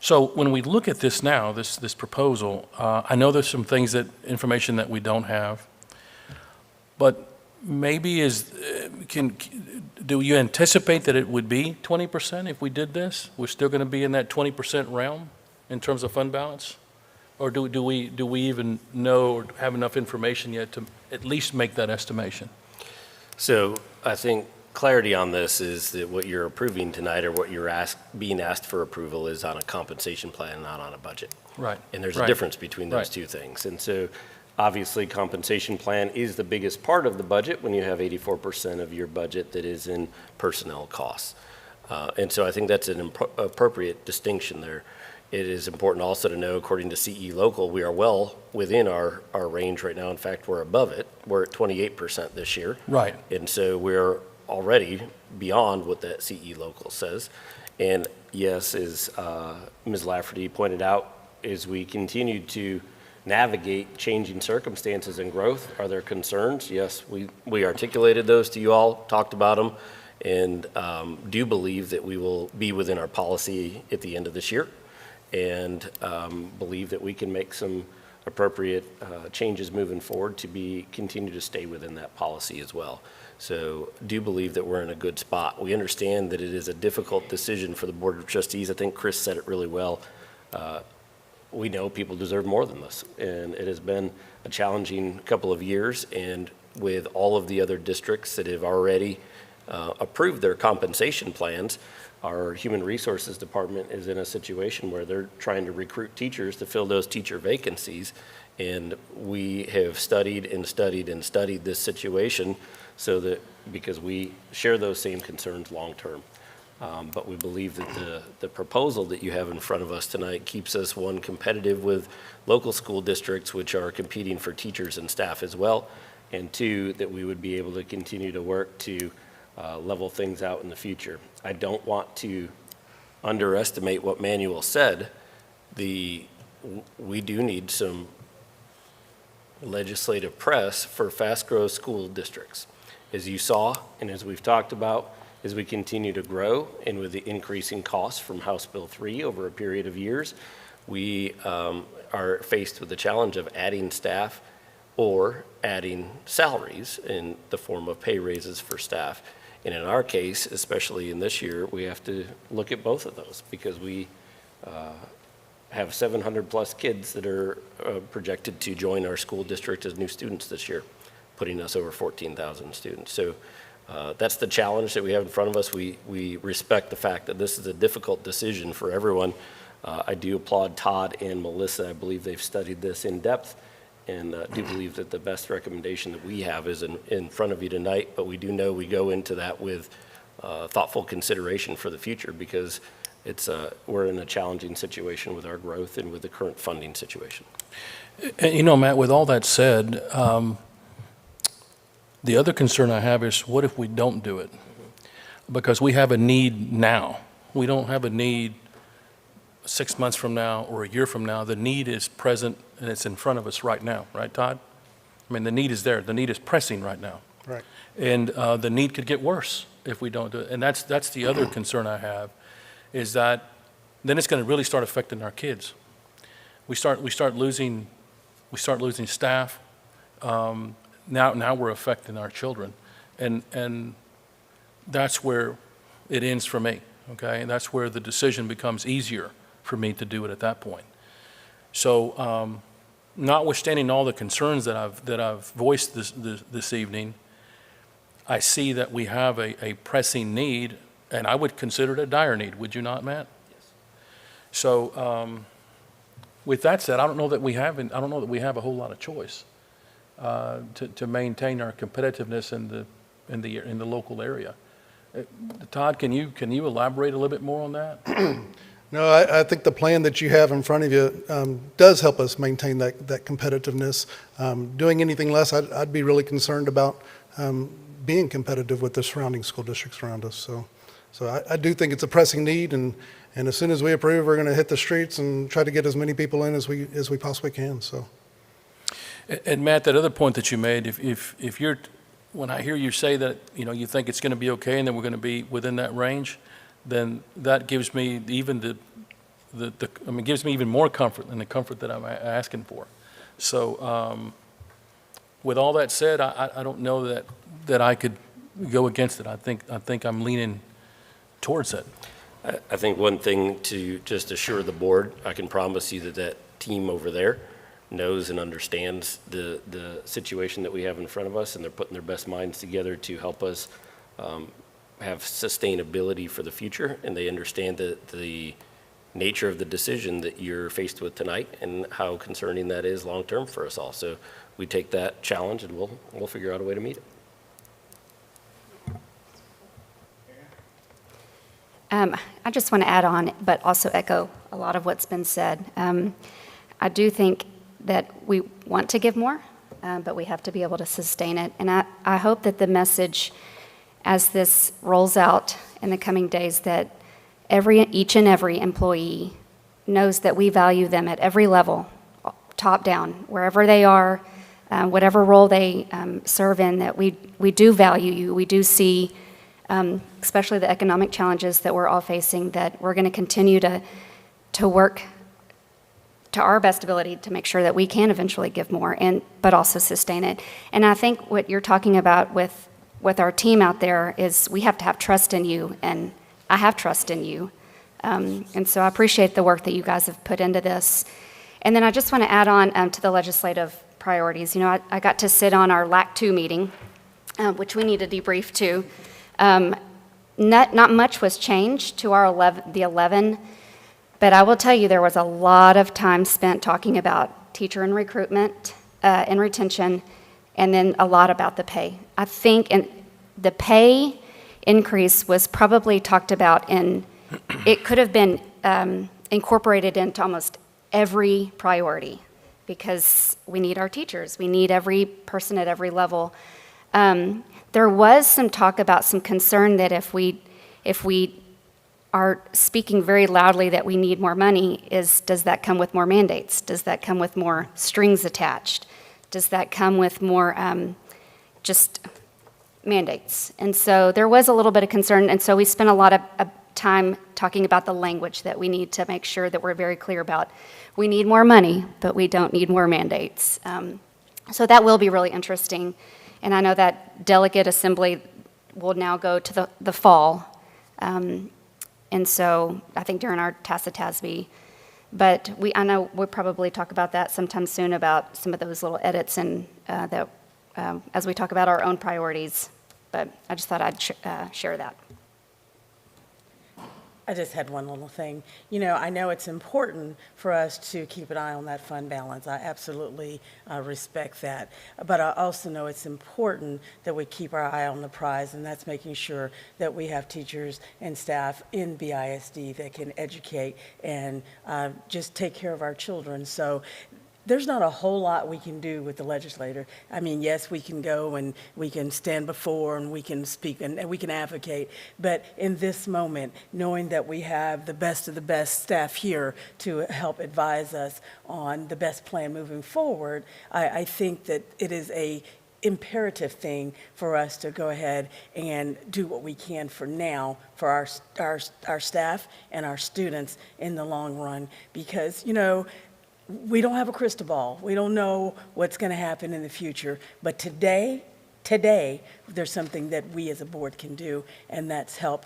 So when we look at this now, this proposal, I know there's some things information that we don't have, but maybe do you anticipate that it would be 20% if we did this? We're still going to be in that 20% realm in terms of fund balance? Or do we even know or have enough information yet to at least make that estimation? So I think clarity on this is that what you're approving tonight or what you're being asked for approval is on a compensation plan, not on a budget. Right. And there's a difference between those two things. And so obviously compensation plan is the biggest part of the budget when you have 84% of your budget that is in personnel costs. And so I think that's an appropriate distinction there. It is important also to know, according to CE Local, we are well within our range right now. In fact, we're above it. We're at 28% this year. Right. And so we're already beyond what that CE Local says. And yes, as Ms. Lafferty pointed out, as we continue to navigate changing circumstances and growth, are there concerns? Yes, we articulated those to you all, talked about them, and do believe that we will be within our policy at the end of this year. And believe that we can make some appropriate changes moving forward to continue to stay within that policy as well. So do believe that we're in a good spot. We understand that it is a difficult decision for the Board of Trustees. I think Chris said it really well. We know people deserve more than this, and it has been a challenging couple of years, and with all of the other districts that have already approved their compensation plans, our Human Resources Department is in a situation where they're trying to recruit teachers to fill those teacher vacancies. And we have studied and studied and studied this situation so that, because we share those same concerns long-term. But we believe that the proposal that you have in front of us tonight keeps us, one, competitive with local school districts, which are competing for teachers and staff as well, and two, that we would be able to continue to work to level things out in the future. I don't want to underestimate what Manuel said. We do need some legislative press for fast-growth school districts. As you saw, and as we've talked about, as we continue to grow, and with the increasing costs from House Bill 3 over a period of years, we are faced with the challenge of adding staff or adding salaries in the form of pay raises for staff. And in our case, especially in this year, we have to look at both of those because we have 700 plus kids that are projected to join our school district as new students this year, putting us over 14,000 students. So that's the challenge that we have in front of us. We respect the fact that this is a difficult decision for everyone. I do applaud Todd and Melissa. I believe they've studied this in depth, and do believe that the best recommendation that we have is in front of you tonight, but we do know we go into that with thoughtful consideration for the future because we're in a challenging situation with our growth and with the current funding situation. And, Matt, with all that said, the other concern I have is what if we don't do it? Because we have a need now. We don't have a need 6 months from now or a year from now. The need is present and it's in front of us right now, right, Todd? The need is there. The need is pressing right now. Right. And the need could get worse if we don't do it. And that's the other concern I have, is that then it's going to really start affecting our kids. We start losing staff. Now we're affecting our children, and that's where it ends for me. Okay, and that's where the decision becomes easier for me to do it at that point. So, notwithstanding all the concerns that I've voiced this evening, I see that we have a pressing need, and I would consider it a dire need. Would you not, Matt? Yes. So, with that said, I don't know that we have a whole lot of choice to maintain our competitiveness in the local area. Todd, can you elaborate a little bit more on that? No, I think the plan that you have in front of you does help us maintain that competitiveness. Doing anything less, I'd be really concerned about being competitive with the surrounding school districts around us. So I do think it's a pressing need, and as soon as we approve, we're going to hit the streets and try to get as many people in as we possibly can. So. And Matt, that other point that you made, if you're, when I hear you say that, you think it's going to be okay and then we're going to be within that range, then that gives me even gives me even more comfort than the comfort that I'm asking for. So with all that said, I don't know that I could go against it. I think I'm leaning towards it. I think one thing to just assure the board, I can promise you that team over there knows and understands the situation that we have in front of us, and they're putting their best minds together to help us have sustainability for the future, and they understand the nature of the decision that you're faced with tonight and how concerning that is long-term for us all. So we take that challenge and we'll figure out a way to meet it. I just want to add on, but also echo a lot of what's been said. I do think that we want to give more, but we have to be able to sustain it. And I hope that the message as this rolls out in the coming days, that each and every employee knows that we value them at every level, top down, wherever they are, whatever role they serve in, that we do value you. We do see, especially the economic challenges that we're all facing, that we're going to continue to work to our best ability to make sure that we can eventually give more, but also sustain it. And I think what you're talking about with our team out there is we have to have trust in you, and I have trust in you. And so I appreciate the work that you guys have put into this. And then I just want to add on to the legislative priorities. I got to sit on our LAC 2 meeting, which we need to debrief too. Not much was changed to the 11, but I will tell you there was a lot of time spent talking about teacher and recruitment and retention, and then a lot about the pay. I think the pay increase was probably talked about it could have been incorporated into almost every priority, because we need our teachers. We need every person at every level. There was some talk about some concern that if we are speaking very loudly that we need more money, does that come with more mandates? Does that come with more strings attached? Does that come with more just mandates? And so there was a little bit of concern, and so we spent a lot of time talking about the language that we need to make sure that we're very clear about. We need more money, but we don't need more mandates. So that will be really interesting. And I know that delegate assembly will now go to the fall. And so I think during our TASB, but I know we'll probably talk about that sometime soon, about some of those little edits and as we talk about our own priorities. But I just thought I'd share that. I just had one little thing. I know it's important for us to keep an eye on that fund balance. I absolutely respect that. But I also know it's important that we keep our eye on the prize, and that's making sure that we have teachers and staff in BISD that can educate and just take care of our children. So there's not a whole lot we can do with the legislator. I mean, yes, we can go and we can stand before and we can speak and we can advocate. But in this moment, knowing that we have the best of the best staff here to help advise us on the best plan moving forward, I think that it is a imperative thing for us to go ahead and do what we can for now for our staff and our students in the long run, because we don't have a crystal ball. We don't know what's going to happen in the future. But today, there's something that we as a board can do, and that's help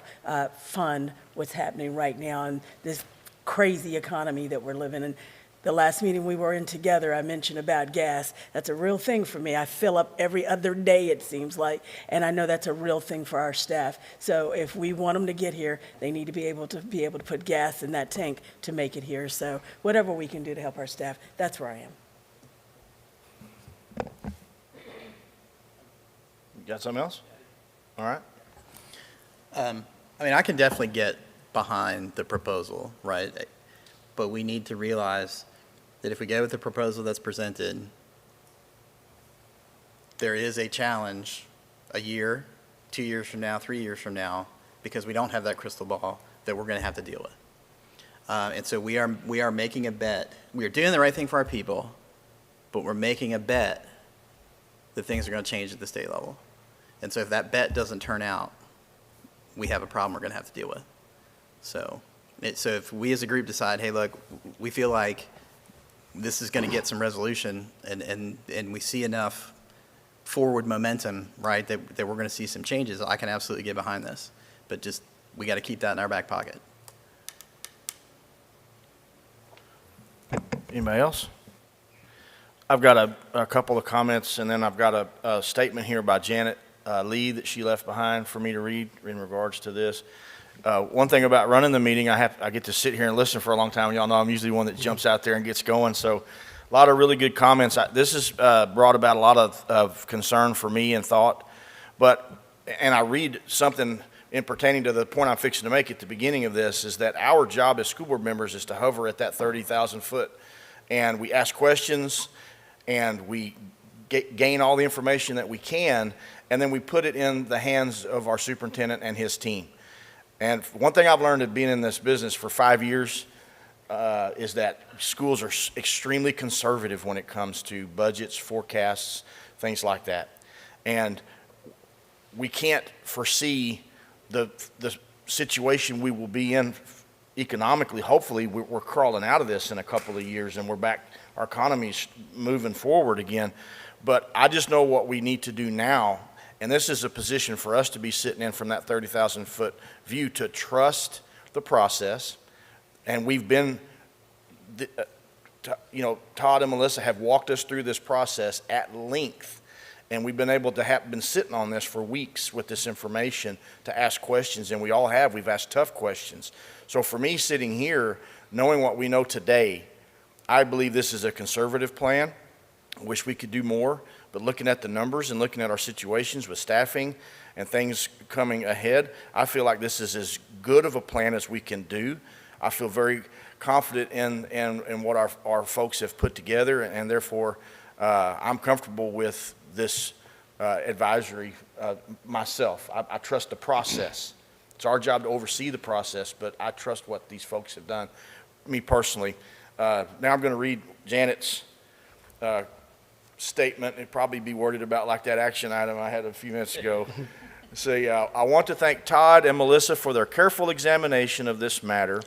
fund what's happening right now in this crazy economy that we're living in. The last meeting we were in together, I mentioned about gas. That's a real thing for me. I fill up every other day, it seems like, and I know that's a real thing for our staff. So if we want them to get here, they need to be able to put gas in that tank to make it here. So whatever we can do to help our staff, that's where I am. You got something else? All right. I can definitely get behind the proposal, right? But we need to realize that if we go with the proposal that's presented, there is a challenge a year, 2 years from now, 3 years from now, because we don't have that crystal ball that we're going to have to deal with. And so we are making a bet. We are doing the right thing for our people, but we're making a bet that things are going to change at the state level. And so if that bet doesn't turn out, we have a problem we're going to have to deal with. So if we as a group decide, hey, look, we feel like this is going to get some resolution and we see enough forward momentum, right, that we're going to see some changes, I can absolutely get behind this. But just, we got to keep that in our back pocket. Anybody else? I've got a couple of comments, and then I've got a statement here by Janet Lee that she left behind for me to read in regards to this. One thing about running the meeting, I get to sit here and listen for a long time. Y'all know I'm usually one that jumps out there and gets going. So a lot of really good comments. This has brought about a lot of concern for me and thought. And I read something in pertaining to the point I'm fixing to make at the beginning of this, is that our job as school board members is to hover at that 30,000 foot. And we ask questions, and we gain all the information that we can, and then we put it in the hands of our superintendent and his team. And one thing I've learned at being in this business for 5 years is that schools are extremely conservative when it comes to budgets, forecasts, things like that. And we can't foresee the situation we will be in economically. Hopefully, we're crawling out of this in a couple of years and we're back, our economy's moving forward again. But I just know what we need to do now, and this is a position for us to be sitting in from that 30,000 foot view, to trust the process. And we've been, Todd and Melissa have walked us through this process at length. And we've been able to have been sitting on this for weeks with this information to ask questions, and we all have. We've asked tough questions. So for me, sitting here, knowing what we know today, I believe this is a conservative plan. I wish we could do more, but looking at the numbers and looking at our situations with staffing and things coming ahead, I feel like this is as good of a plan as we can do. I feel very confident in what our folks have put together, and therefore I'm comfortable with this advisory myself. I trust the process. It's our job to oversee the process, but I trust what these folks have done, me personally. Now I'm going to read Janet's statement. It'd probably be worded about like that action item I had a few minutes ago. Say, I want to thank Todd and Melissa for their careful examination of this matter.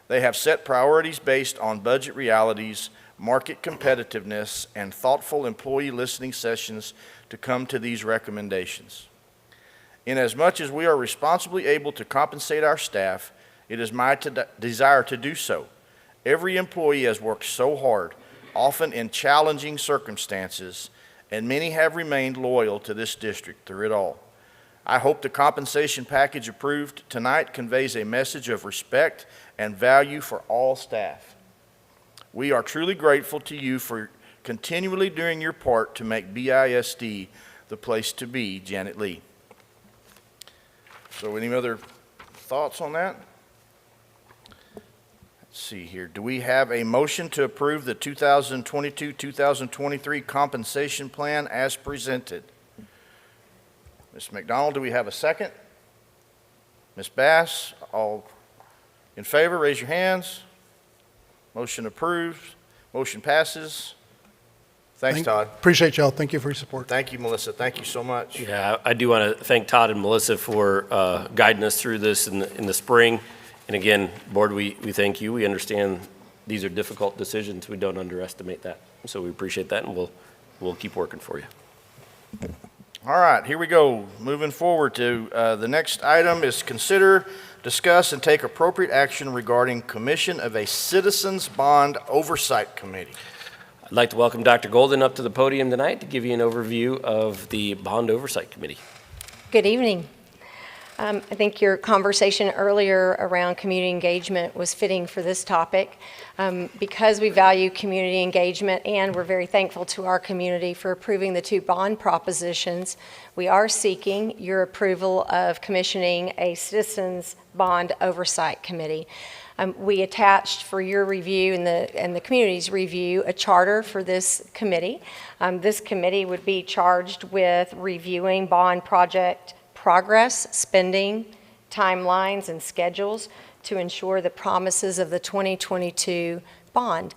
They have set priorities based on budget realities, market competitiveness, and thoughtful employee listening sessions to come to these recommendations. Inasmuch as we are responsibly able to compensate our staff, it is my desire to do so. Every employee has worked so hard, often in challenging circumstances, and many have remained loyal to this district through it all. I hope the compensation package approved tonight conveys a message of respect and value for all staff. We are truly grateful to you for continually doing your part to make BISD the place to be. Janet Lee. So any other thoughts on that? Let's see here. Do we have a motion to approve the 2022-2023 compensation plan as presented? Ms. McDonald, do we have a second? Ms. Bass, all in favor, raise your hands. Motion approved. Motion passes. Thanks, Todd. Appreciate y'all. Thank you for your support. Thank you, Melissa. Thank you so much. Yeah, I do want to thank Todd and Melissa for guiding us through this in the spring. And again, board, we thank you. We understand these are difficult decisions. We don't underestimate that. So we appreciate that, and we'll keep working for you. All right, here we go. Moving forward to the next item is consider, discuss, and take appropriate action regarding commission of a Citizens Bond Oversight Committee. I'd like to welcome Dr. Golden up to the podium tonight to give you an overview of the Bond Oversight Committee. Good evening. I think your conversation earlier around community engagement was fitting for this topic. Because we value community engagement and we're very thankful to our community for approving the 2 bond propositions, we are seeking your approval of commissioning a Citizens Bond Oversight Committee. We attached for your review and the community's review a charter for this committee. This committee would be charged with reviewing bond project progress, spending, timelines, and schedules to ensure the promises of the 2022 bond.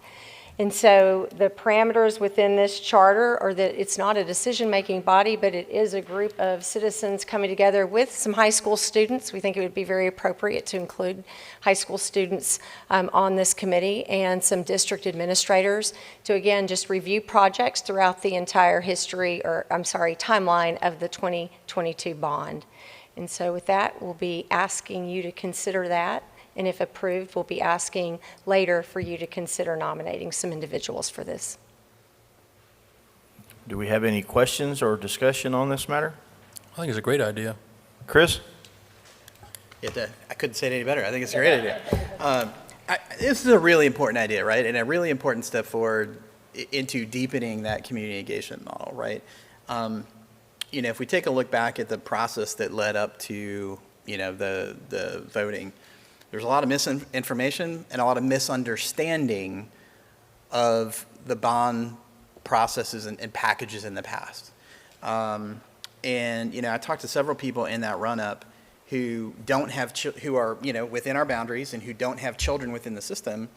And so the parameters within this charter are that it's not a decision-making body, but it is a group of citizens coming together with some high school students. We think it would be very appropriate to include high school students on this committee and some district administrators to, again, just review projects throughout the entire timeline of the 2022 bond. And so with that, we'll be asking you to consider that. And if approved, we'll be asking later for you to consider nominating some individuals for this. Do we have any questions or discussion on this matter? I think it's a great idea. Chris? I couldn't say it any better. I think it's a great idea. This is a really important idea, right? And a really important step forward into deepening that community engagement model, right? If we take a look back at the process that led up to, the voting, there's a lot of misinformation and a lot of misunderstanding of the bond processes and packages in the past. I talked to several people in that run-up who don't have, who are, within our boundaries and who don't have children within the system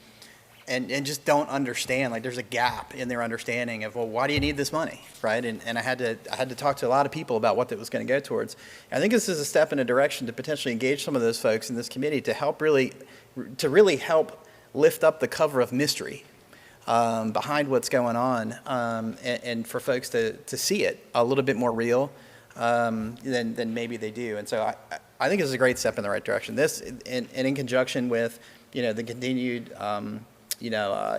and just don't understand, like there's a gap in their understanding of, well, why do you need this money, right? And I had to talk to a lot of people about what that was going to go towards. And I think this is a step in a direction to potentially engage some of those folks in this committee to help really help lift up the cover of mystery behind what's going on, and for folks to see it a little bit more real than maybe they do. And so I think this is a great step in the right direction. This, and in conjunction with, the continued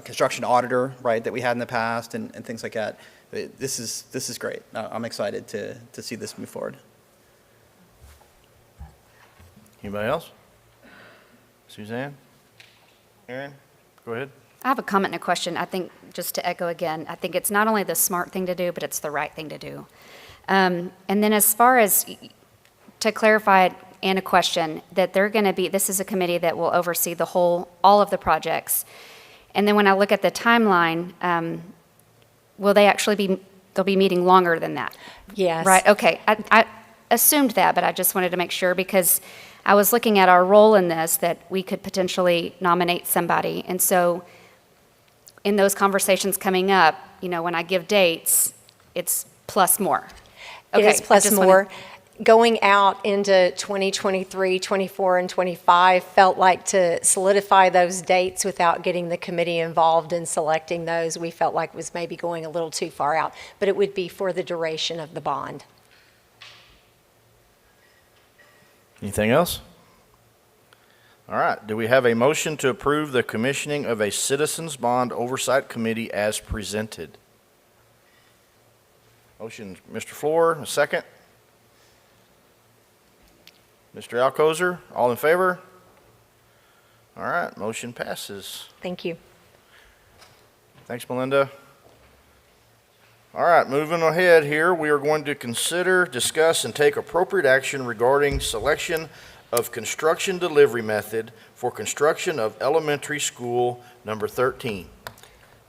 construction auditor, right, that we had in the past and things like that. This is great. I'm excited to see this move forward. Anybody else? Suzanne? Aaron? Go ahead. I have a comment and a question. I think, just to echo again, I think it's not only the smart thing to do, but it's the right thing to do. And then as far as, to clarify it, and a question, that they're going to be, this is a committee that will oversee all of the projects. And then when I look at the timeline, will they actually they'll be meeting longer than that? Yes. Right, okay. I assumed that, but I just wanted to make sure because I was looking at our role in this, that we could potentially nominate somebody. And so in those conversations coming up, when I give dates, it's plus more. Okay, it is plus more. Going out into 2023, 24, and 25 felt like to solidify those dates without getting the committee involved in selecting those, we felt like was maybe going a little too far out, but it would be for the duration of the bond. Anything else? All right. Do we have a motion to approve the commissioning of a Citizens Bond Oversight Committee as presented? Motion, Mr. Floor, a second. Mr. Alcozer, all in favor? All right, motion passes. Thank you. Thanks, Melinda. All right, moving ahead here, we are going to consider, discuss, and take appropriate action regarding selection of construction delivery method for construction of elementary school number 13.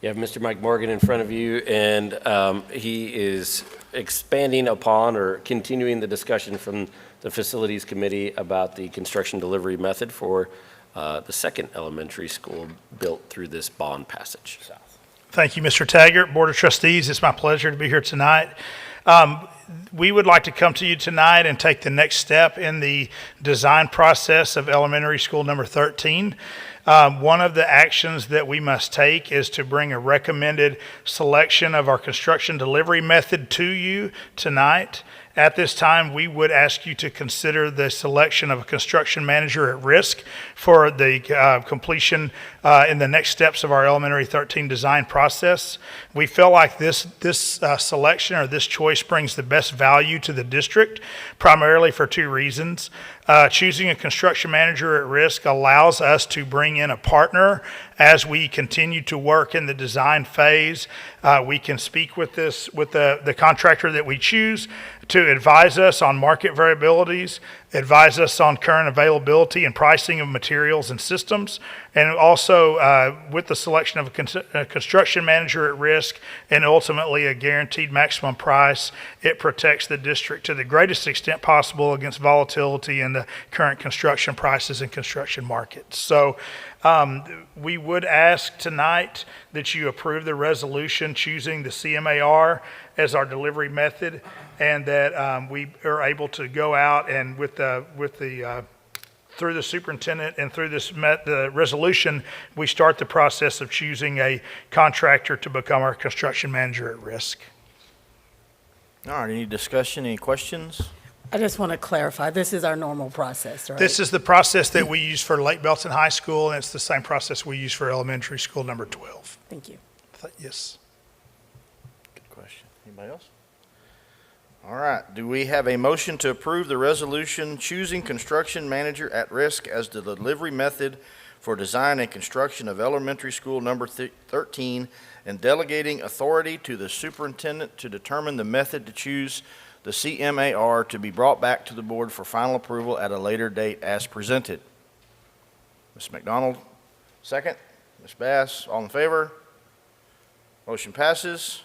You have Mr. Mike Morgan in front of you, and he is expanding upon or continuing the discussion from the Facilities Committee about the construction delivery method for the second elementary school built through this bond passage. Thank you, Mr. Taggart. Board of Trustees, it's my pleasure to be here tonight. We would like to come to you tonight and take the next step in the design process of elementary school number 13. One of the actions that we must take is to bring a recommended selection of our construction delivery method to you tonight. At this time, we would ask you to consider the selection of a construction manager at risk for the completion in the next steps of our Elementary 13 design process. We felt like this selection or this choice brings the best value to the district, primarily for two reasons. Choosing a construction manager at risk allows us to bring in a partner as we continue to work in the design phase. We can speak with the contractor that we choose to advise us on market variabilities, advise us on current availability and pricing of materials and systems, and also with the selection of a construction manager at risk and ultimately a guaranteed maximum price, it protects the district to the greatest extent possible against volatility in the current construction prices and construction markets. So we would ask tonight that you approve the resolution choosing the CMAR as our delivery method, and that we are able to go out and through the superintendent and through the resolution, we start the process of choosing a contractor to become our construction manager at risk. All right, any discussion, any questions? I just want to clarify, this is our normal process, right? This is the process that we use for Lake Belton High School, and it's the same process we use for elementary school number 12. Thank you. Yes. Good question. Anybody else? All right, do we have a motion to approve the resolution choosing construction manager at risk as the delivery method for design and construction of elementary school number 13 and delegating authority to the superintendent to determine the method to choose the CMAR to be brought back to the board for final approval at a later date as presented? Ms. McDonald, second. Ms. Bass, all in favor? Motion passes.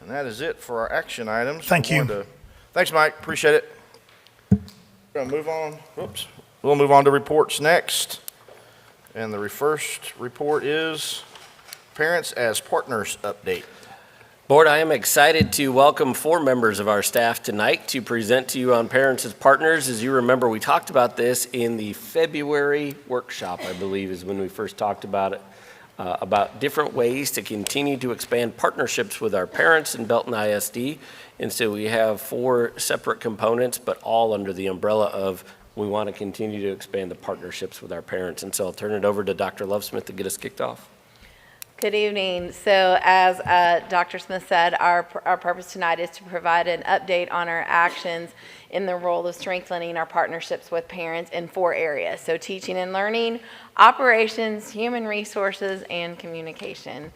And that is it for our action items. Thank you. Thanks, Mike. Appreciate it. We're going to move on. Whoops. We'll move on to reports next. And the first report is Parents as Partners update. Board, I am excited to welcome 4 members of our staff tonight to present to you on Parents as Partners. As you remember, we talked about this in the February workshop, I believe, is when we first talked about it. About different ways to continue to expand partnerships with our parents in Belton ISD. And so we have 4 separate components, but all under the umbrella of we want to continue to expand the partnerships with our parents. And so I'll turn it over to Dr. Lovesmith to get us kicked off. Good evening. So as Dr. Smith said, our purpose tonight is to provide an update on our actions in the role of strengthening our partnerships with parents in 4 areas. So teaching and learning, operations, human resources, and communication.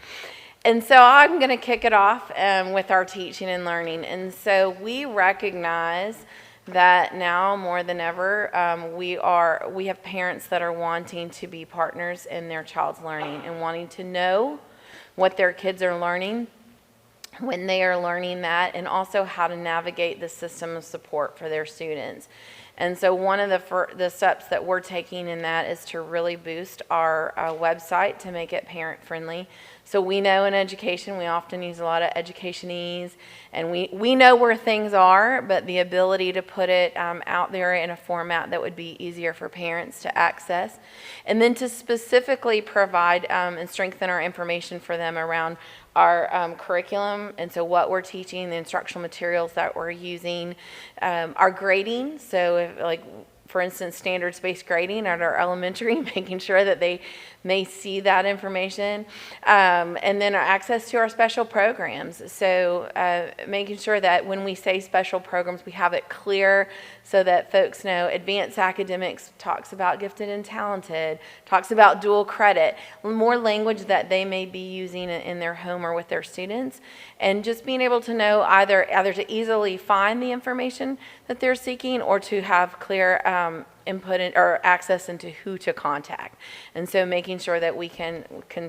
And so I'm going to kick it off with our teaching and learning. And so we recognize that now more than ever, we have parents that are wanting to be partners in their child's learning and wanting to know what their kids are learning, when they are learning that, and also how to navigate the system of support for their students. And so one of the steps that we're taking in that is to really boost our website to make it parent friendly. So we know in education, we often use a lot of educationese, and we know where things are, but the ability to put it out there in a format that would be easier for parents to access, and then to specifically provide and strengthen our information for them around our curriculum, and so what we're teaching, the instructional materials that we're using, our grading, so if, like, for instance, standards-based grading at our elementary, making sure that they may see that information, and then our access to our special programs. So making sure that when we say special programs, we have it clear so that folks know. Advanced academics talks about gifted and talented, talks about dual credit, more language that they may be using in their home or with their students, and just being able to know either to easily find the information that they're seeking or to have clear input or access into who to contact. And so making sure that we can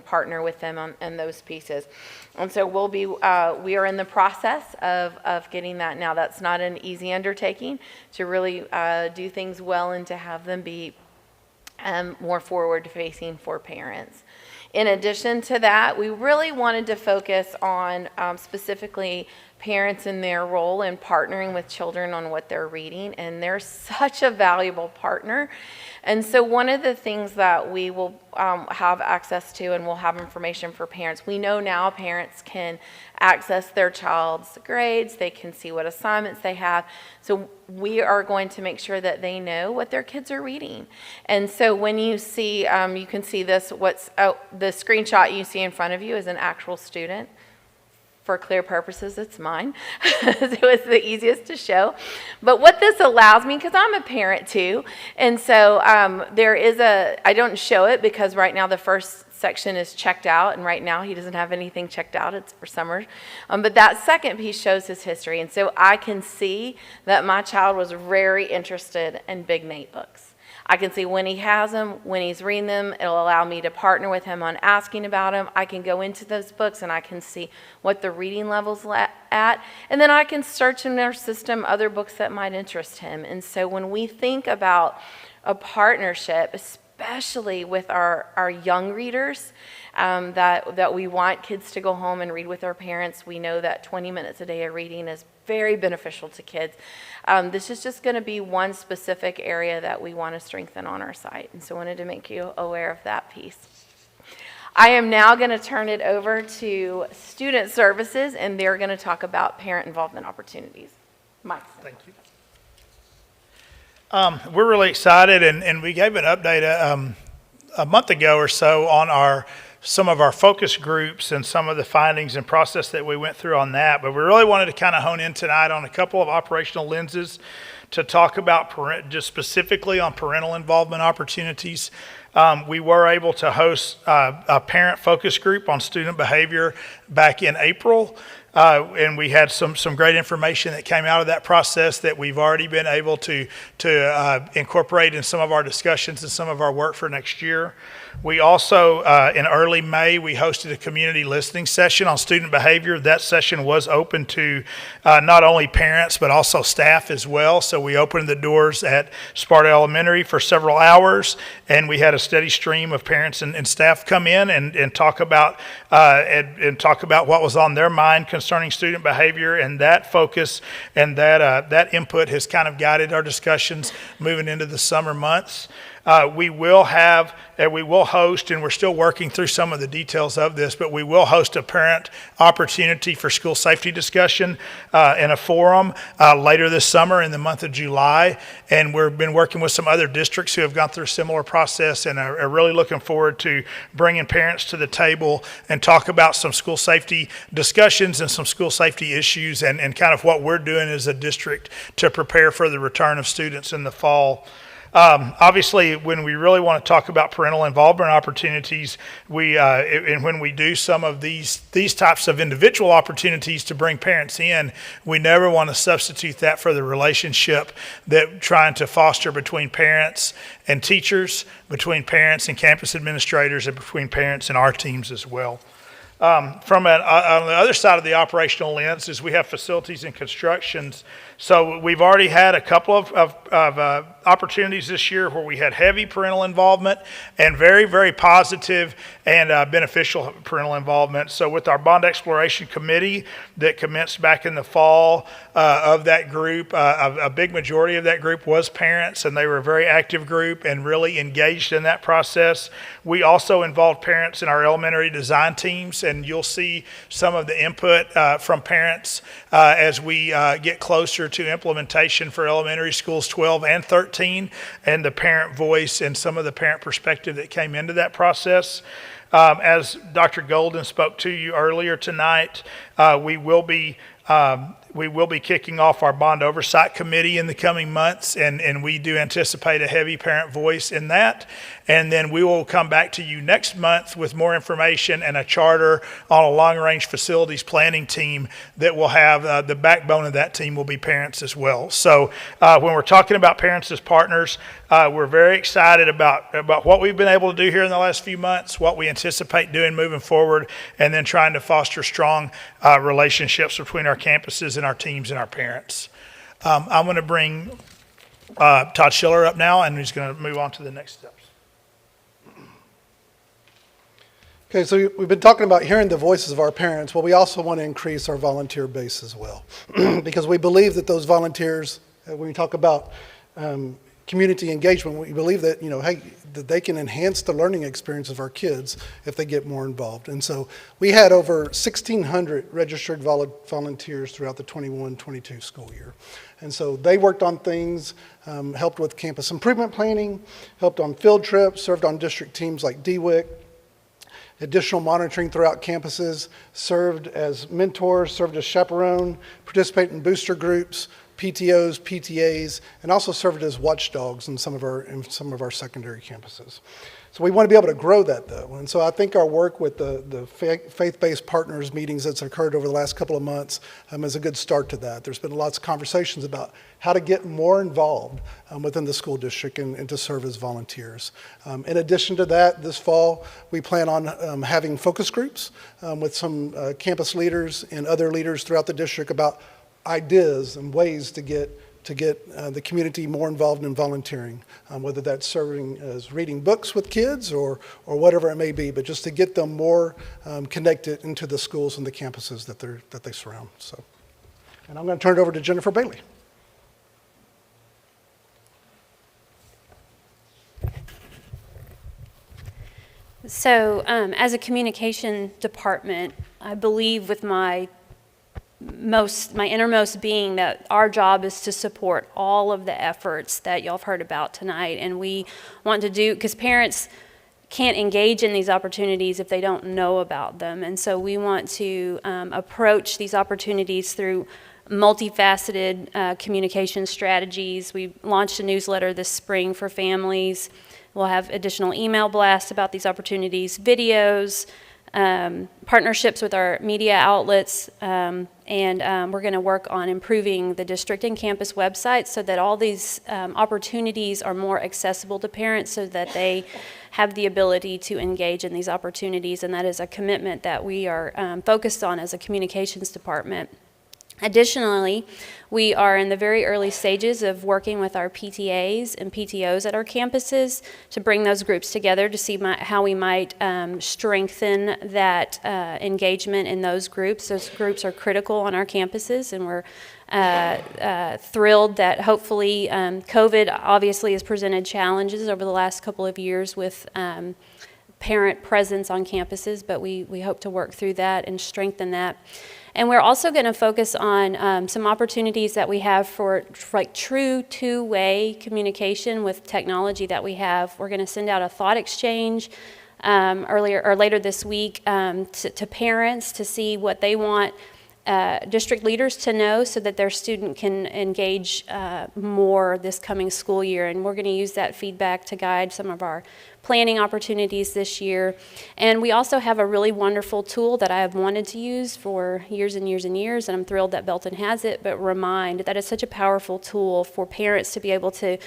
partner with them on those pieces. And so we are in the process of getting that now. That's not an easy undertaking to really do things well and to have them be more forward facing for parents. In addition to that, we really wanted to focus on specifically parents in their role in partnering with children on what they're reading, and they're such a valuable partner. And so one of the things that we will have access to, and we'll have information for parents, we know now parents can access their child's grades, they can see what assignments they have. So we are going to make sure that they know what their kids are reading. And so when you see, you can see this, the screenshot you see in front of you is an actual student. For clear purposes, it's mine. It was the easiest to show. But what this allows me, because I'm a parent too, and so there is I don't show it because right now the first section is checked out, and right now he doesn't have anything checked out. It's for summer. But that second piece shows his history. And so I can see that my child was very interested in Big Nate books. I can see when he has them, when he's reading them. It'll allow me to partner with him on asking about them. I can go into those books and I can see what the reading level's at. And then I can search in their system other books that might interest him. And so when we think about a partnership, especially with our young readers, that we want kids to go home and read with their parents, we know that 20 minutes a day of reading is very beneficial to kids. This is just going to be one specific area that we want to strengthen on our site. And so I wanted to make you aware of that piece. I am now going to turn it over to Student Services, and they're going to talk about parent involvement opportunities. Mike. Thank you. We're really excited, and we gave an update a month ago or so on some of our focus groups and some of the findings and process that we went through on that. But we really wanted to kind of hone in tonight on a couple of operational lenses to talk about just specifically on parental involvement opportunities. We were able to host a parent focus group on student behavior back in April. And we had some great information that came out of that process that we've already been able to incorporate in some of our discussions and some of our work for next year. We also, in early May, we hosted a community listening session on student behavior. That session was open to not only parents, but also staff as well. So we opened the doors at Sparta Elementary for several hours, and we had a steady stream of parents and staff come in and talk about what was on their mind concerning student behavior, and that focus and that input has kind of guided our discussions moving into the summer months. We will host, and we're still working through some of the details of this, but we will host a parent opportunity for school safety discussion in a forum later this summer in the month of July. And we've been working with some other districts who have gone through a similar process and are really looking forward to bringing parents to the table and talk about some school safety discussions and some school safety issues and kind of what we're doing as a district to prepare for the return of students in the fall. Obviously, when we really want to talk about parental involvement opportunities, and when we do some of these types of individual opportunities to bring parents in, we never want to substitute that for the relationship that trying to foster between parents and teachers, between parents and campus administrators, and between parents and our teams as well. On the other side of the operational lens is we have facilities and constructions. So we've already had a couple of opportunities this year where we had heavy parental involvement and very, very positive and beneficial parental involvement. So with our bond exploration committee that commenced back in the fall of that group, a big majority of that group was parents, and they were a very active group and really engaged in that process. We also involved parents in our elementary design teams, and you'll see some of the input from parents as we get closer to implementation for elementary schools 12 and 13, and the parent voice and some of the parent perspective that came into that process. As Dr. Golden spoke to you earlier tonight, we will be kicking off our bond oversight committee in the coming months, and we do anticipate a heavy parent voice in that. And then we will come back to you next month with more information and a charter on a long-range facilities planning team that will have the backbone of that team will be parents as well. So when we're talking about parents as partners, we're very excited about what we've been able to do here in the last few months, what we anticipate doing moving forward, and then trying to foster strong relationships between our campuses and our teams and our parents. I'm going to bring Todd Schiller up now, and he's going to move on to the next steps. Okay, so we've been talking about hearing the voices of our parents. Well, we also want to increase our volunteer base as well, because we believe that those volunteers, when we talk about community engagement, we believe that, hey, that they can enhance the learning experience of our kids if they get more involved. And so we had over 1,600 registered volunteers throughout the 21-22 school year. And so they worked on things, helped with campus improvement planning, helped on field trips, served on district teams like DWIC, additional monitoring throughout campuses, served as mentors, served as chaperone, participated in booster groups, PTOs, PTAs, and also served as watchdogs in some of our secondary campuses. So we want to be able to grow that, though. And so I think our work with the faith-based partners meetings that's occurred over the last couple of months is a good start to that. There's been lots of conversations about how to get more involved within the school district and to serve as volunteers. In addition to that, this fall, we plan on having focus groups with some campus leaders and other leaders throughout the district about ideas and ways to get the community more involved in volunteering, whether that's serving as reading books with kids or whatever it may be, but just to get them more connected into the schools and the campuses that they surround. So, and I'm going to turn it over to Jennifer Bailey. So, as a communication department, I believe with my innermost being that our job is to support all of the efforts that y'all have heard about tonight, and we want to do, because parents can't engage in these opportunities if they don't know about them, and so we want to approach these opportunities through multifaceted communication strategies. We launched a newsletter this spring for families. We'll have additional email blasts about these opportunities, videos, partnerships with our media outlets, and we're going to work on improving the district and campus websites so that all these opportunities are more accessible to parents so that they have the ability to engage in these opportunities, and that is a commitment that we are focused on as a communications department. Additionally, we are in the very early stages of working with our PTAs and PTOs at our campuses to bring those groups together to see how we might strengthen that engagement in those groups. Those groups are critical on our campuses, and we're thrilled that hopefully COVID obviously has presented challenges over the last couple of years with parent presence on campuses, but we hope to work through that and strengthen that. And we're also going to focus on some opportunities that we have for like true two-way communication with technology that we have. We're going to send out a thought exchange later this week to parents to see what they want district leaders to know so that their student can engage more this coming school year. And we're going to use that feedback to guide some of our planning opportunities this year. And we also have a really wonderful tool that I have wanted to use for years and years and years, and I'm thrilled that Belton has it, but Remind, that is such a powerful tool for parents to be able to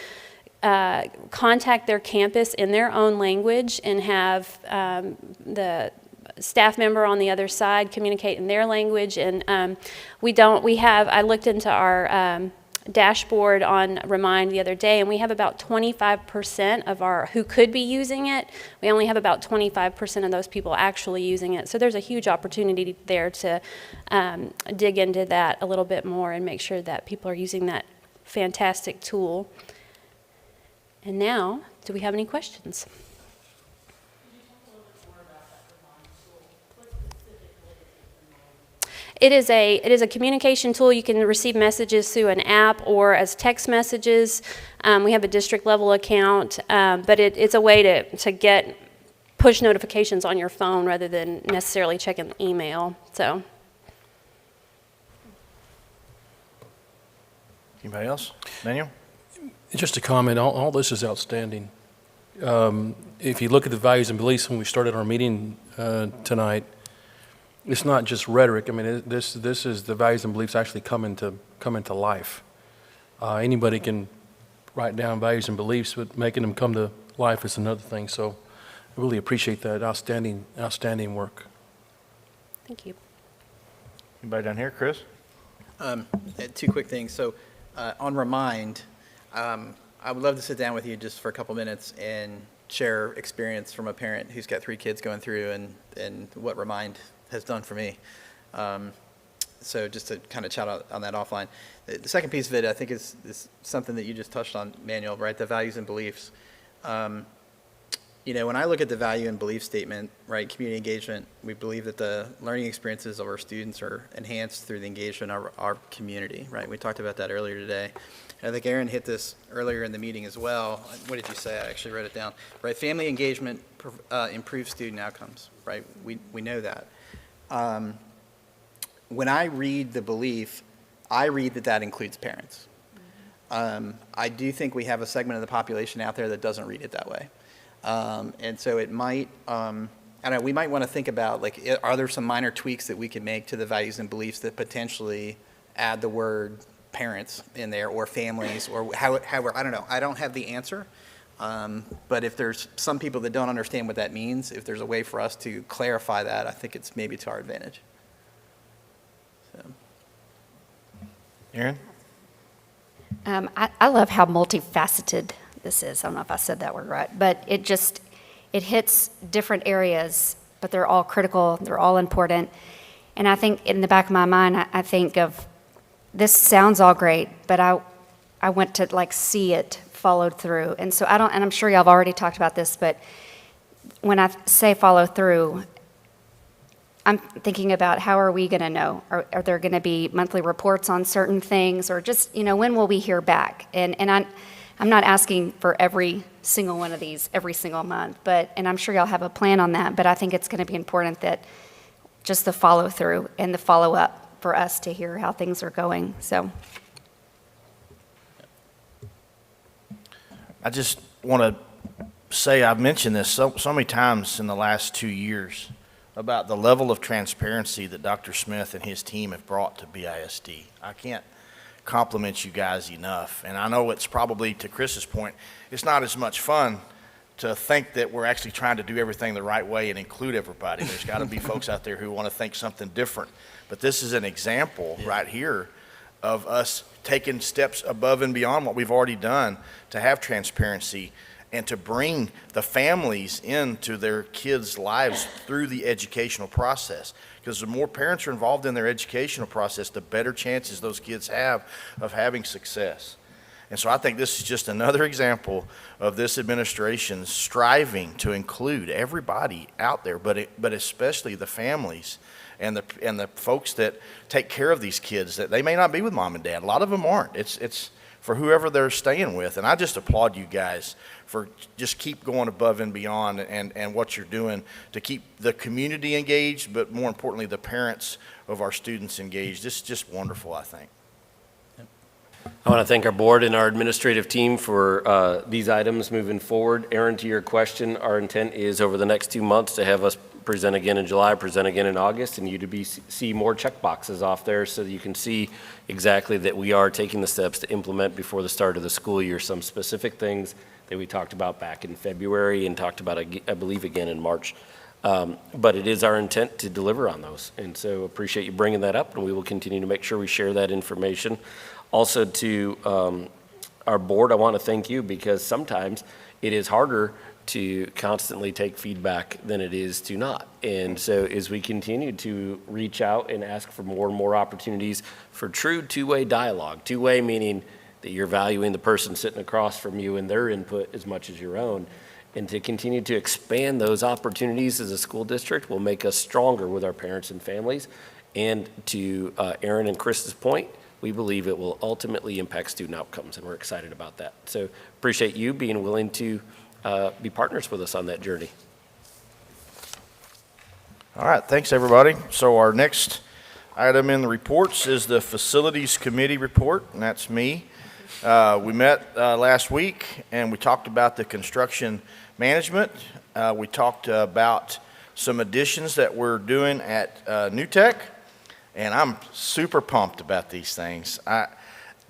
contact their campus in their own language and have the staff member on the other side communicate in their language. And I looked into our dashboard on Remind the other day, and we have about 25% of our who could be using it. We only have about 25% of those people actually using it. So there's a huge opportunity there to dig into that a little bit more and make sure that people are using that fantastic tool. And now, do we have any questions? It is a communication tool. You can receive messages through an app or as text messages. We have a district level account, but it's a way to get push notifications on your phone rather than necessarily checking email. So, anybody else? Daniel? Just a comment, all this is outstanding. If you look at the values and beliefs when we started our meeting tonight, it's not just rhetoric. I mean, this is the values and beliefs actually come into life. Anybody can write down values and beliefs, but making them come to life is another thing. So I really appreciate that. Outstanding work. Thank you. Anybody down here? Chris? Two quick things. So on Remind, I would love to sit down with you just for a couple minutes and share experience from a parent who's got 3 kids going through and what Remind has done for me. So just to kind of chat on that offline. The second piece of it, I think, is something that you just touched on, Manuel, right? The values and beliefs. You know, when I look at the value and belief statement, right, community engagement, we believe that the learning experiences of our students are enhanced through the engagement of our community, right? We talked about that earlier today. And I think Aaron hit this earlier in the meeting as well. What did you say? I actually wrote it down. Right, family engagement improves student outcomes, right? We know that. When I read the belief, I read that includes parents. I do think we have a segment of the population out there that doesn't read it that way. And so it might, I don't know, we might want to think about, like, are there some minor tweaks that we can make to the values and beliefs that potentially add the word parents in there, or families, or however, I don't know. I don't have the answer. But if there's some people that don't understand what that means, if there's a way for us to clarify that, I think it's maybe to our advantage. So. Aaron? I love how multifaceted this is. I don't know if I said that word right, but it hits different areas, but they're all critical, they're all important. And I think in the back of my mind, I think of, this sounds all great, but I want to, like, see it followed through. And so and I'm sure y'all have already talked about this, but when I say follow through, I'm thinking about, how are we going to know? Are there going to be monthly reports on certain things, or just, when will we hear back? And I'm not asking for every single one of these every single month, and I'm sure y'all have a plan on that, but I think it's going to be important that just the follow through and the follow up for us to hear how things are going. So I just want to say, I've mentioned this so many times in the last 2 years about the level of transparency that Dr. Smith and his team have brought to BISD. I can't compliment you guys enough. And I know it's probably, to Chris's point, it's not as much fun to think that we're actually trying to do everything the right way and include everybody. There's got to be folks out there who want to think something different. But this is an example right here of us taking steps above and beyond what we've already done to have transparency and to bring the families into their kids' lives through the educational process. Because the more parents are involved in their educational process, the better chances those kids have of having success. And so I think this is just another example of this administration striving to include everybody out there, but especially the families and the folks that take care of these kids, that they may not be with mom and dad. A lot of them aren't. It's for whoever they're staying with. And I just applaud you guys for just keep going above and beyond and what you're doing to keep the community engaged, but more importantly, the parents of our students engaged. This is just wonderful, I think. I want to thank our board and our administrative team for these items moving forward. Aaron, to your question, our intent is over the next 2 months to have us present again in July, present again in August, and you to see more check boxes off there so that you can see exactly that we are taking the steps to implement before the start of the school year some specific things that we talked about back in February and talked about, I believe, again in March. But it is our intent to deliver on those. And so appreciate you bringing that up, and we will continue to make sure we share that information. Also to our board, I want to thank you, because sometimes it is harder to constantly take feedback than it is to not. And so as we continue to reach out and ask for more and more opportunities for true two-way dialogue, two-way meaning that you're valuing the person sitting across from you and their input as much as your own, and to continue to expand those opportunities as a school district will make us stronger with our parents and families. And to Aaron and Chris's point, we believe it will ultimately impact student outcomes, and we're excited about that. So appreciate you being willing to be partners with us on that journey. All right, thanks everybody. So our next item in the reports is the Facilities Committee report, and that's me. We met last week and we talked about the construction management. We talked about some additions that we're doing at New Tech, and I'm super pumped about these things.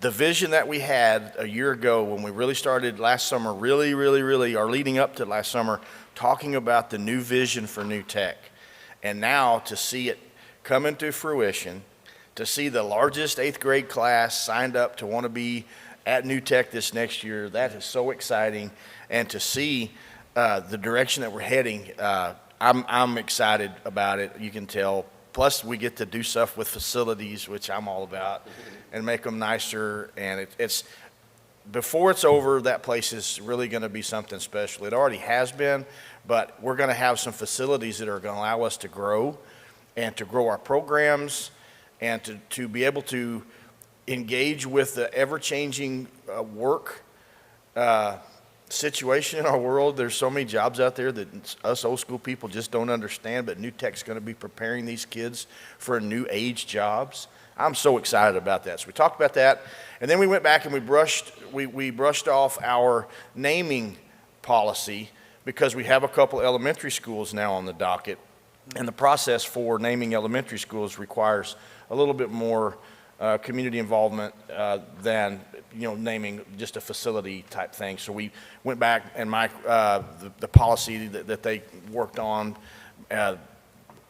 The vision that we had a year ago when we really started last summer, really, or leading up to last summer, talking about the new vision for New Tech. And now to see it come into fruition, to see the largest 8th grade class signed up to want to be at New Tech this next year, that is so exciting. And to see the direction that we're heading, I'm excited about it. You can tell. Plus, we get to do stuff with facilities, which I'm all about, and make them nicer. And it's before it's over, that place is really going to be something special. It already has been, but we're going to have some facilities that are going to allow us to grow and to grow our programs and to be able to engage with the ever-changing work situation in our world. There's so many jobs out there that us old school people just don't understand, but New Tech's going to be preparing these kids for new age jobs. I'm so excited about that. So we talked about that, and then we went back and we brushed off our naming policy because we have a couple elementary schools now on the docket, and the process for naming elementary schools requires a little bit more community involvement than naming just a facility type thing. So we went back and the policy that they worked on,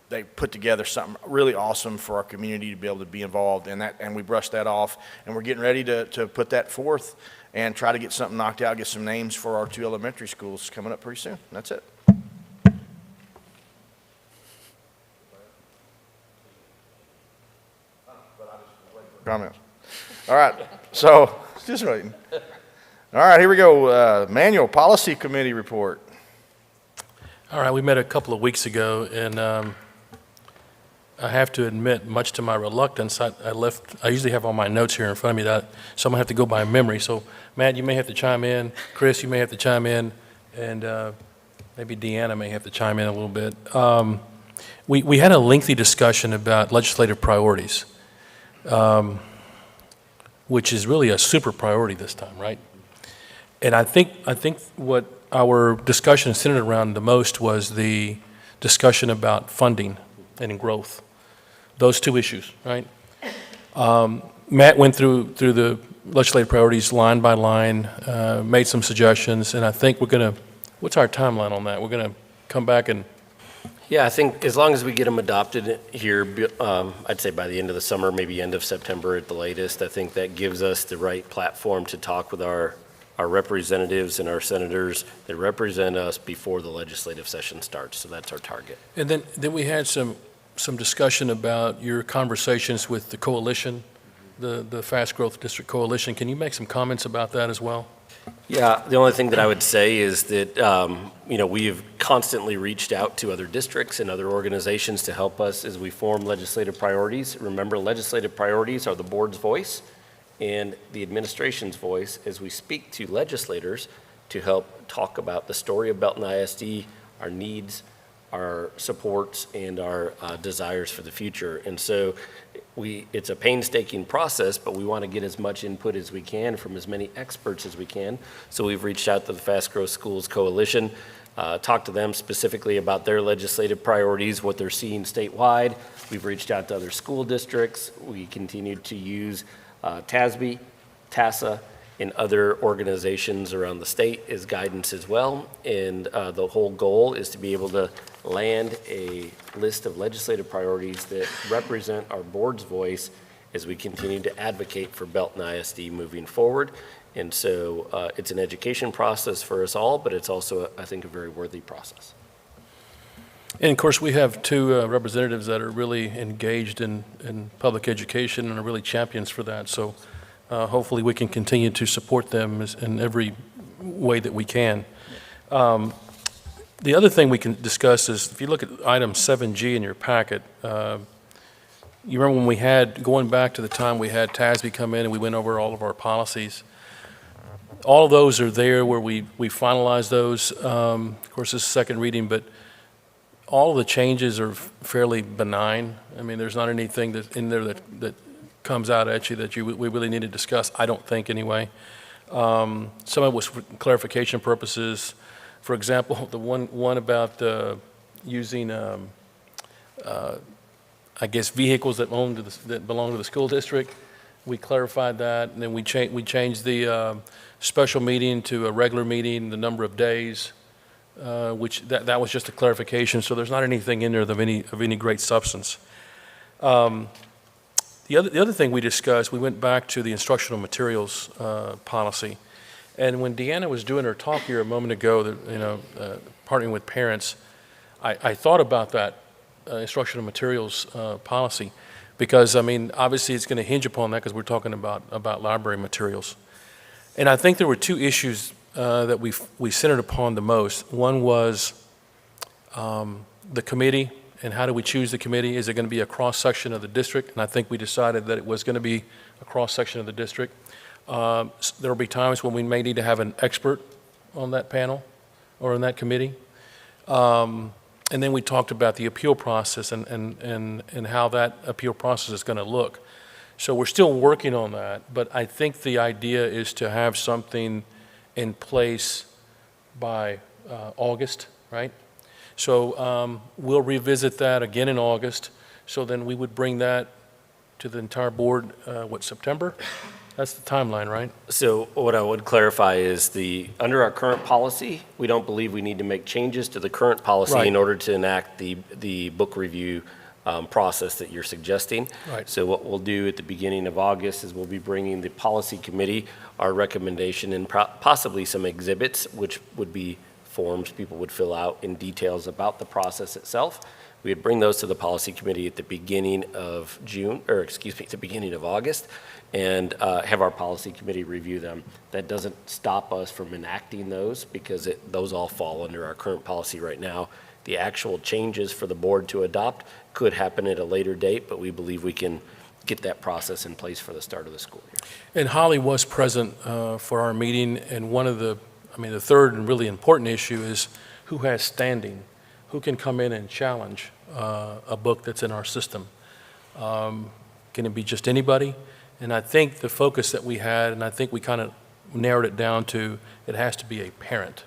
they put together something really awesome for our community to be able to be involved in that, and we brushed that off, and we're getting ready to put that forth and try to get something knocked out, get some names for our 2 elementary schools coming up pretty soon. That's it. Comments. All right, so just waiting. All right, here we go. Manual Policy Committee report. All right, we met a couple of weeks ago, and I have to admit, much to my reluctance, I usually have all my notes here in front of me, so I'm going to have to go by memory. So, Matt, you may have to chime in. Chris, you may have to chime in. And maybe Deanna may have to chime in a little bit. We had a lengthy discussion about legislative priorities, which is really a super priority this time, right? And I think what our discussion centered around the most was the discussion about funding and growth. Those 2 issues, right? Matt went through the legislative priorities line by line, made some suggestions, and I think what's our timeline on that? We're going to come back and... Yeah, I think as long as we get them adopted here, I'd say by the end of the summer, maybe end of September at the latest, I think that gives us the right platform to talk with our representatives and our senators that represent us before the legislative session starts. So that's our target. And then we had some discussion about your conversations with the coalition, the Fast Growth District Coalition. Can you make some comments about that as well? Yeah, the only thing that I would say is that, we've constantly reached out to other districts and other organizations to help us as we form legislative priorities. Remember, legislative priorities are the board's voice and the administration's voice as we speak to legislators to help talk about the story of Belton ISD, our needs, our supports, and our desires for the future. And so it's a painstaking process, but we want to get as much input as we can from as many experts as we can. So we've reached out to the Fast Growth Schools Coalition, talked to them specifically about their legislative priorities, what they're seeing statewide. We've reached out to other school districts. We continue to use TASB, TASA, and other organizations around the state as guidance as well. And the whole goal is to be able to land a list of legislative priorities that represent our board's voice as we continue to advocate for Belton ISD moving forward. And so it's an education process for us all, but it's also, I think, a very worthy process. And of course, we have 2 representatives that are really engaged in public education and are really champions for that. So hopefully we can continue to support them in every way that we can. The other thing we can discuss is, if you look at item 7G in your packet, you remember when going back to the time we had TASB come in and we went over all of our policies. All of those are there where we finalized those. Of course, this is second reading, but all of the changes are fairly benign. I mean, there's not anything in there that comes out at you that we really need to discuss, I don't think anyway. Some of it was for clarification purposes. For example, the one about using, I guess, vehicles that belong to the school district. We clarified that, and then we changed the special meeting to a regular meeting, the number of days, which that was just a clarification. So there's not anything in there of any great substance. The other thing we discussed, we went back to the instructional materials policy. And when Deanna was doing her talk here a moment ago, partnering with parents, I thought about that instructional materials policy, because, I mean, obviously it's going to hinge upon that because we're talking about library materials. And I think there were two issues that we centered upon the most. One was the committee, and how do we choose the committee? Is it going to be a cross-section of the district? And I think we decided that it was going to be a cross-section of the district. There will be times when we may need to have an expert on that panel or in that committee. And then we talked about the appeal process and how that appeal process is going to look. So we're still working on that, but I think the idea is to have something in place by August, right? So we'll revisit that again in August. So then we would bring that to the entire board, September? That's the timeline, right? So what I would clarify is under our current policy, we don't believe we need to make changes to the current policy Right. in order to enact the book review process that you're suggesting. Right. So what we'll do at the beginning of August is we'll be bringing the policy committee our recommendation and possibly some exhibits, which would be forms people would fill out in details about the process itself. We would bring those to the policy committee at the beginning of the beginning of August, and have our policy committee review them. That doesn't stop us from enacting those, because those all fall under our current policy right now. The actual changes for the board to adopt could happen at a later date, but we believe we can get that process in place for the start of the school year. And Holly was present for our meeting, and the third and really important issue is who has standing, who can come in and challenge a book that's in our system. Can it be just anybody? And I think the focus that we had, and I think we kind of narrowed it down to, it has to be a parent.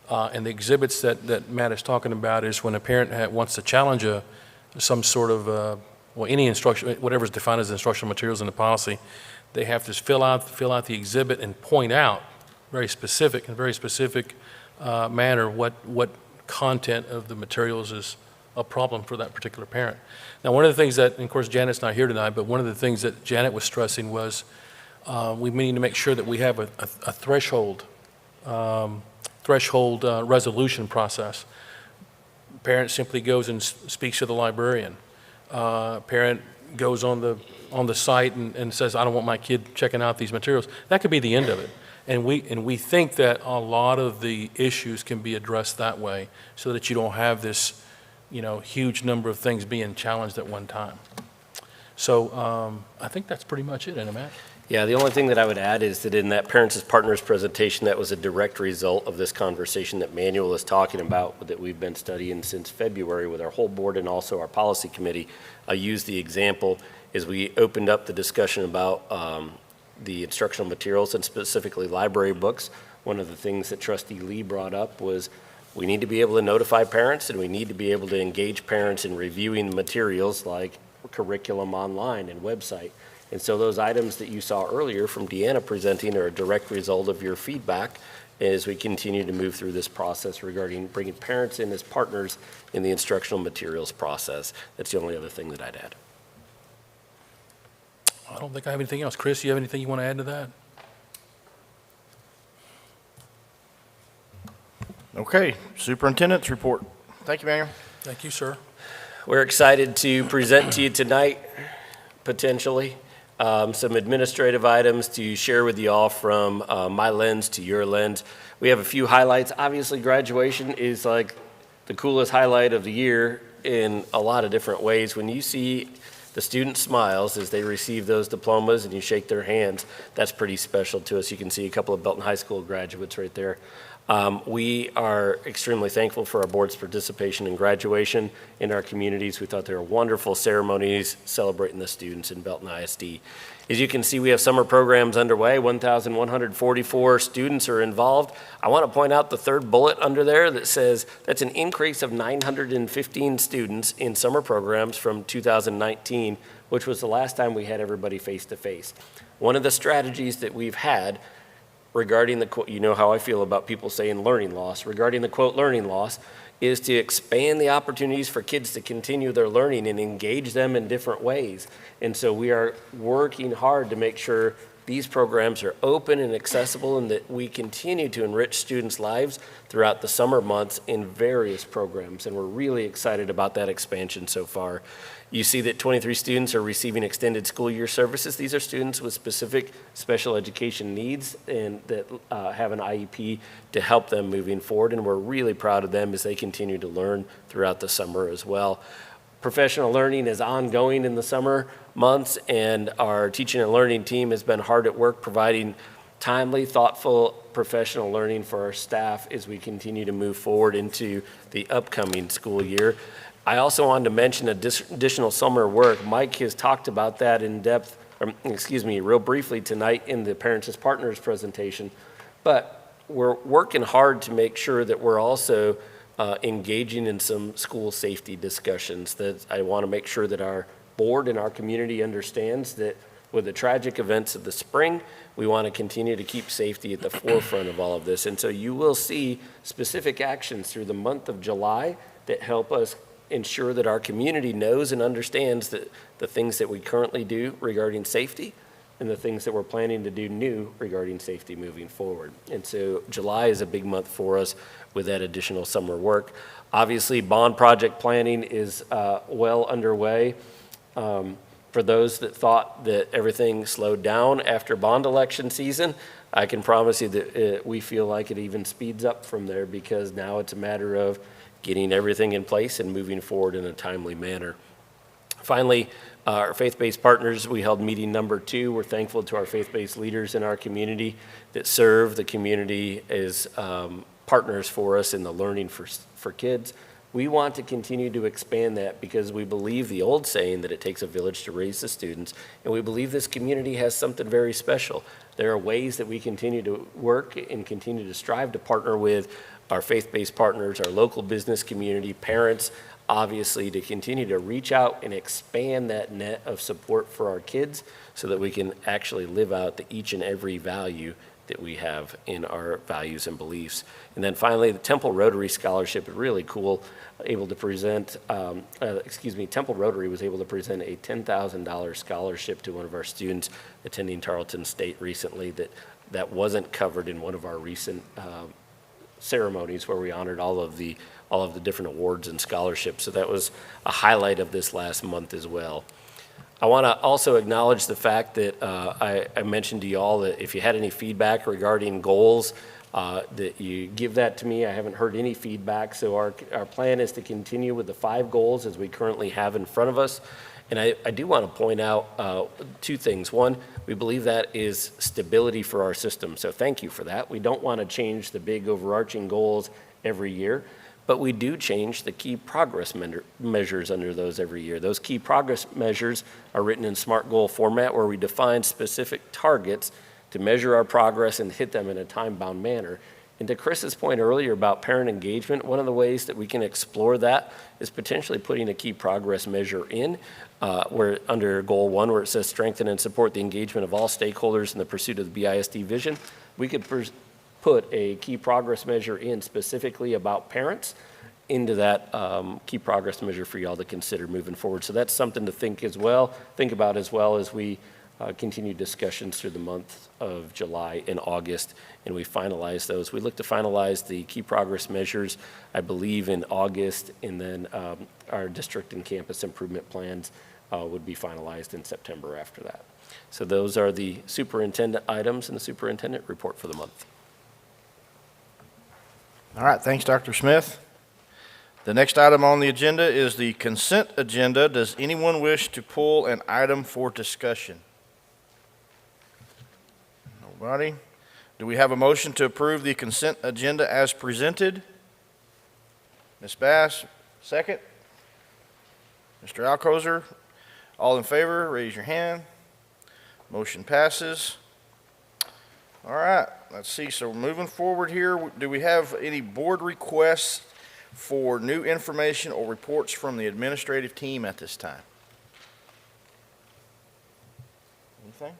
And the exhibits that Matt is talking about is when a parent wants to challenge some sort of, any instruction, whatever is defined as instructional materials in the policy, they have to fill out the exhibit and point out very specific manner what content of the materials is a problem for that particular parent. Now, one of the things that, and of course, Janet's not here tonight, but one of the things that Janet was stressing was we need to make sure that we have a threshold resolution process. Parent simply goes and speaks to the librarian. Parent goes on the site and says, I don't want my kid checking out these materials. That could be the end of it. And we think that a lot of the issues can be addressed that way, so that you don't have this huge number of things being challenged at one time. So I think that's pretty much it, isn't it, Matt? Yeah, the only thing that I would add is that in that Parents as Partners presentation, that was a direct result of this conversation that Manuel is talking about, that we've been studying since February with our whole board and also our policy committee. I used the example as we opened up the discussion about the instructional materials and specifically library books. One of the things that Trustee Lee brought up was we need to be able to notify parents, and we need to be able to engage parents in reviewing materials like curriculum online and website. And so those items that you saw earlier from Deanna presenting are a direct result of your feedback as we continue to move through this process regarding bringing parents in as partners in the instructional materials process. That's the only other thing that I'd add. I don't think I have anything else. Chris, you have anything you want to add to that? Okay, Superintendent's report. Thank you, Mayor. Thank you, sir. We're excited to present to you tonight, potentially, some administrative items to share with you all from my lens to your lens. We have a few highlights. Obviously, graduation is like the coolest highlight of the year in a lot of different ways. When you see the student smiles as they receive those diplomas and you shake their hands, that's pretty special to us. You can see a couple of Belton High School graduates right there. We are extremely thankful for our board's participation in graduation in our communities. We thought they were wonderful ceremonies celebrating the students in Belton ISD. As you can see, we have summer programs underway. 1,144 students are involved. I want to point out the third bullet under there that says that's an increase of 915 students in summer programs from 2019, which was the last time we had everybody face-to-face. One of the strategies that we've had regarding the quote, you know how I feel about people saying learning loss, regarding the quote learning loss, is to expand the opportunities for kids to continue their learning and engage them in different ways. And so we are working hard to make sure these programs are open and accessible, and that we continue to enrich students' lives throughout the summer months in various programs, and we're really excited about that expansion so far. You see that 23 students are receiving extended school year services. These are students with specific special education needs and that have an IEP to help them moving forward, and we're really proud of them as they continue to learn throughout the summer as well. Professional learning is ongoing in the summer months, and our teaching and learning team has been hard at work providing timely, thoughtful professional learning for our staff as we continue to move forward into the upcoming school year. I also wanted to mention additional summer work. Mike has talked about that in depth, real briefly tonight in the Parents as Partners presentation, but we're working hard to make sure that we're also engaging in some school safety discussions. That I want to make sure that our board and our community understands that with the tragic events of the spring, we want to continue to keep safety at the forefront of all of this. And so you will see specific actions through the month of July that help us ensure that our community knows and understands that the things that we currently do regarding safety and the things that we're planning to do new regarding safety moving forward. And so July is a big month for us with that additional summer work. Obviously, bond project planning is well underway. For those that thought that everything slowed down after bond election season, I can promise you that we feel like it even speeds up from there, because now it's a matter of getting everything in place and moving forward in a timely manner. Finally, our faith-based partners, we held meeting number 2. We're thankful to our faith-based leaders in our community that serve the community as partners for us in the learning for kids. We want to continue to expand that because we believe the old saying that it takes a village to raise the students, and we believe this community has something very special. There are ways that we continue to work and continue to strive to partner with our faith-based partners, our local business community, parents, obviously, to continue to reach out and expand that net of support for our kids so that we can actually live out the each and every value that we have in our values and beliefs. And then finally, the Temple Rotary Scholarship is really cool, able to present, Temple Rotary was able to present a $10,000 scholarship to one of our students attending Tarleton State recently that wasn't covered in one of our recent ceremonies where we honored all of the different awards and scholarships. So that was a highlight of this last month as well. I want to also acknowledge the fact that I mentioned to you all that if you had any feedback regarding goals, that you give that to me. I haven't heard any feedback, so our plan is to continue with the 5 goals as we currently have in front of us. And I do want to point out 2 things. One, we believe that is stability for our system, so thank you for that. We don't want to change the big overarching goals every year, but we do change the key progress measures under those every year. Those key progress measures are written in SMART goal format, where we define specific targets to measure our progress and hit them in a time-bound manner. And to Chris's point earlier about parent engagement, one of the ways that we can explore that is potentially putting a key progress measure in, where under goal 1, where it says strengthen and support the engagement of all stakeholders in the pursuit of the BISD vision. We could put a key progress measure in specifically about parents into that key progress measure for y'all to consider moving forward. So that's something to think about as well as we continue discussions through the month of July and August, and we finalize those. We look to finalize the key progress measures, I believe, in August, and then our district and campus improvement plans would be finalized in September after that. So those are the superintendent items and the superintendent report for the month. All right, thanks, Dr. Smith. The next item on the agenda is the consent agenda. Does anyone wish to pull an item for discussion? Nobody? Do we have a motion to approve the consent agenda as presented? Ms. Bass, second. Mr. Alcozer, all in favor, raise your hand. Motion passes. All right, let's see. So moving forward here, do we have any board requests for new information or reports from the administrative team at this time? Anything?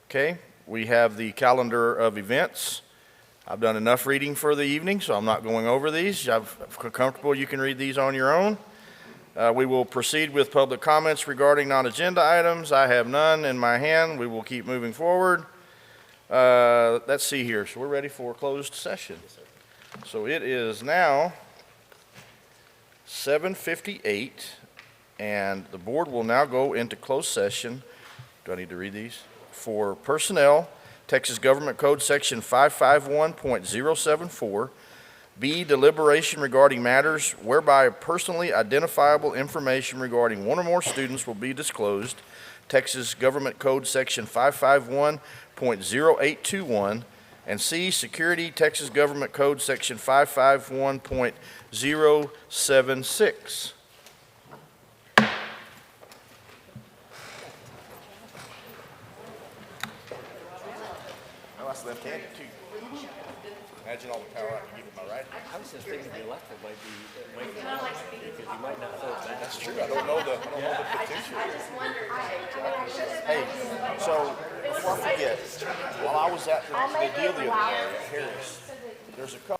Okay, we have the calendar of events. I've done enough reading for the evening, so I'm not going over these. I'm comfortable you can read these on your own. We will proceed with public comments regarding non-agenda items. I have none in my hand. We will keep moving forward. Let's see here. So we're ready for closed session. So it is now 7:58, and the board will now go into closed session. Do I need to read these? For personnel, Texas Government Code Section 551.074. B, deliberation regarding matters whereby personally identifiable information regarding one or more students will be disclosed, Texas Government Code Section 551.0821, and C, security, Texas Government Code Section 551.076. Oh, that's left-handed too. Imagine all the power I can give with my right hand. I was just thinking the left one might be because you might not throw it back. That's true. I don't know the potential. I just wondered. Hey, so before I forget, while I was at the deal the other day at Harris, there's a couple.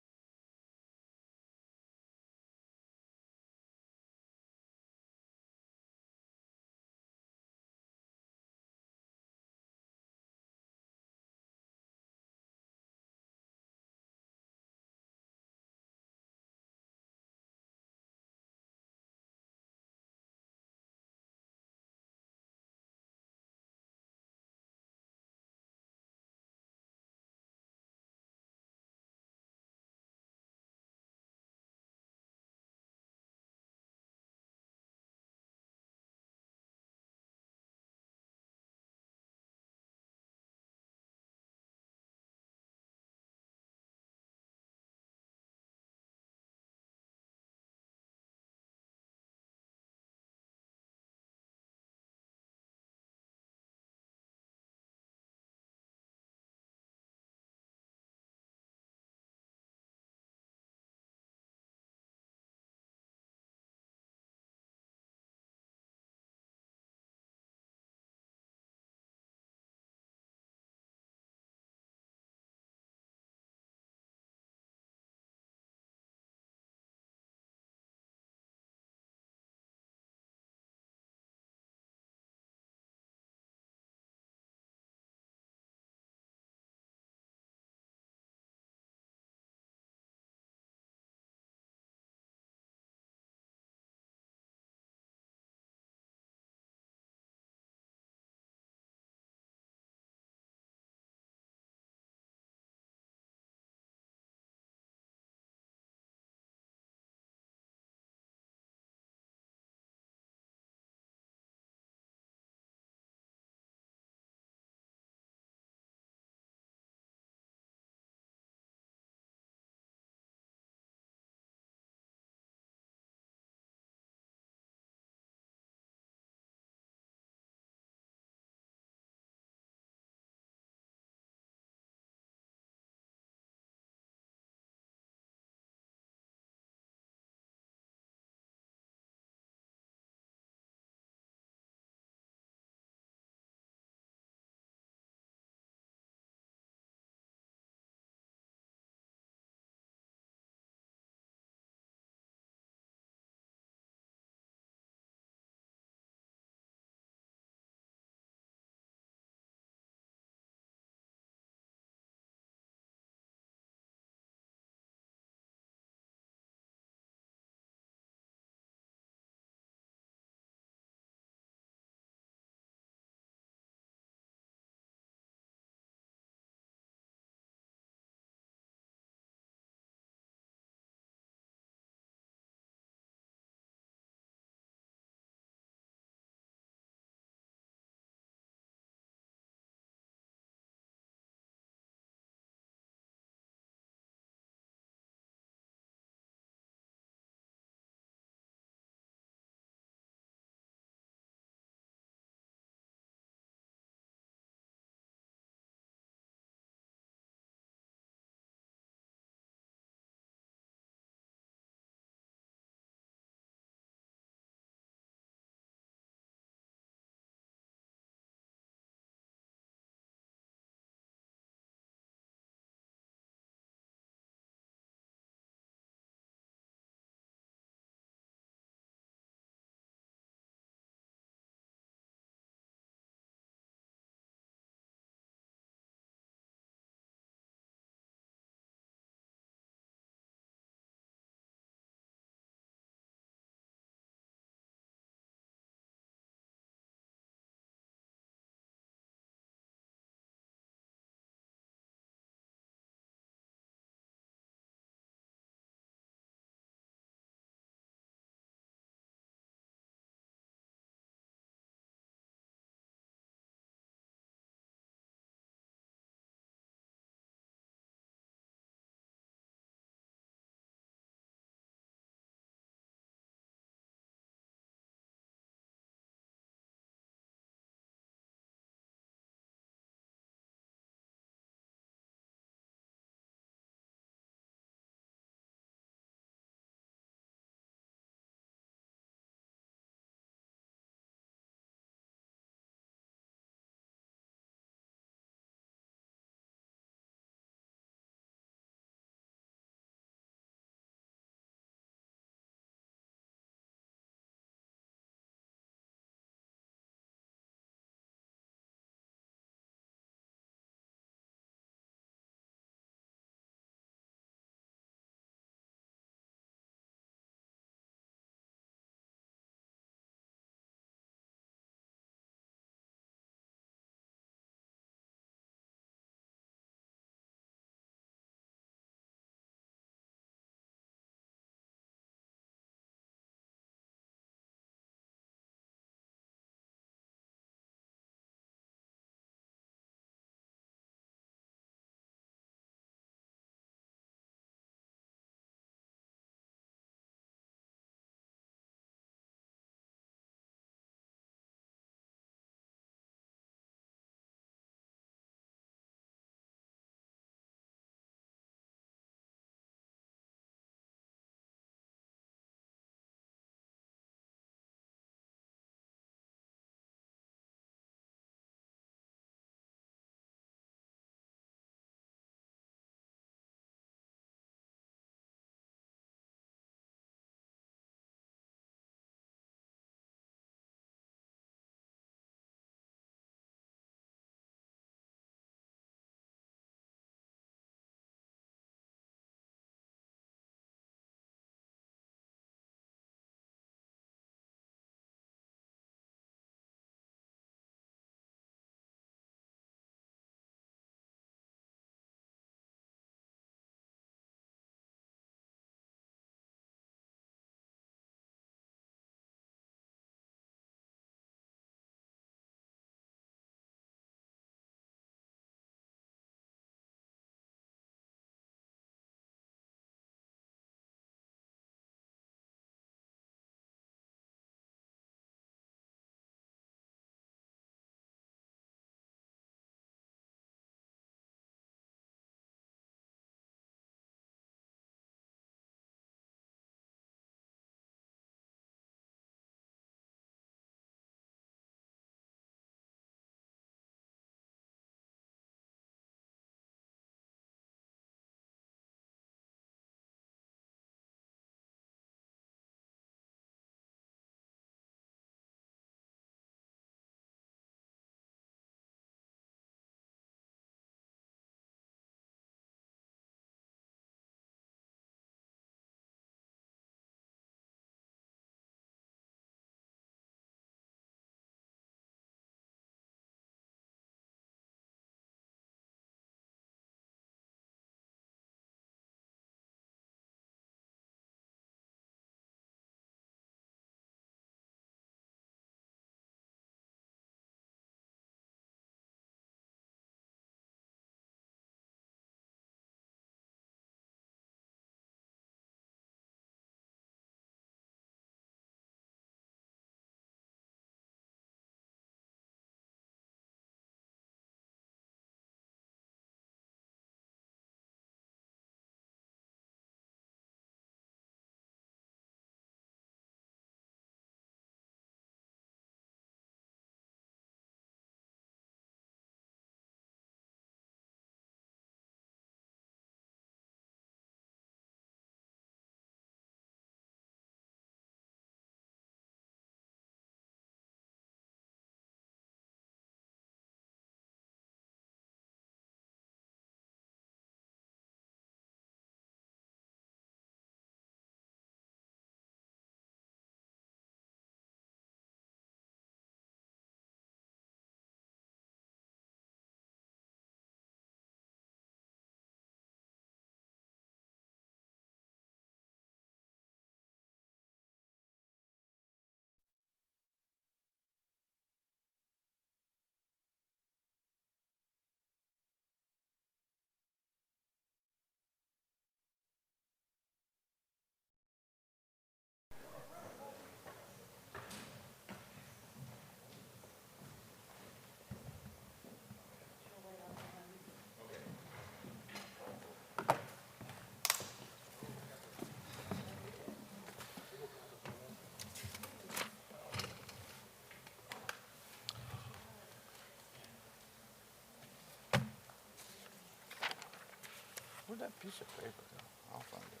Where'd that piece of paper go? I'll find it.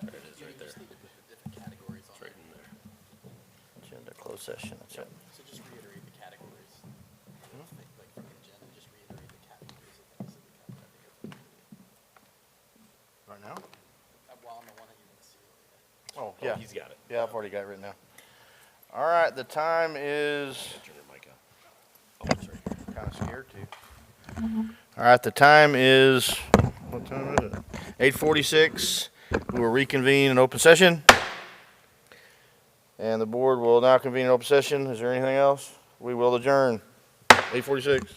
There it is, right there. It's right in there. Agenda closed session, that's it. So just reiterate the categories. Like from the agenda, just reiterate the categories of things that we covered. Right now? Well, on the one that you didn't see. Oh, yeah. He's got it. Yeah, I've already got it written down. All right, the time is, Turn your mic on. Oh, it's right here. kind of scared too. All right, the time is, what time is it? 8:46. We will reconvene in open session. And the board will now convene in open session. Is there anything else? We will adjourn. 8:46.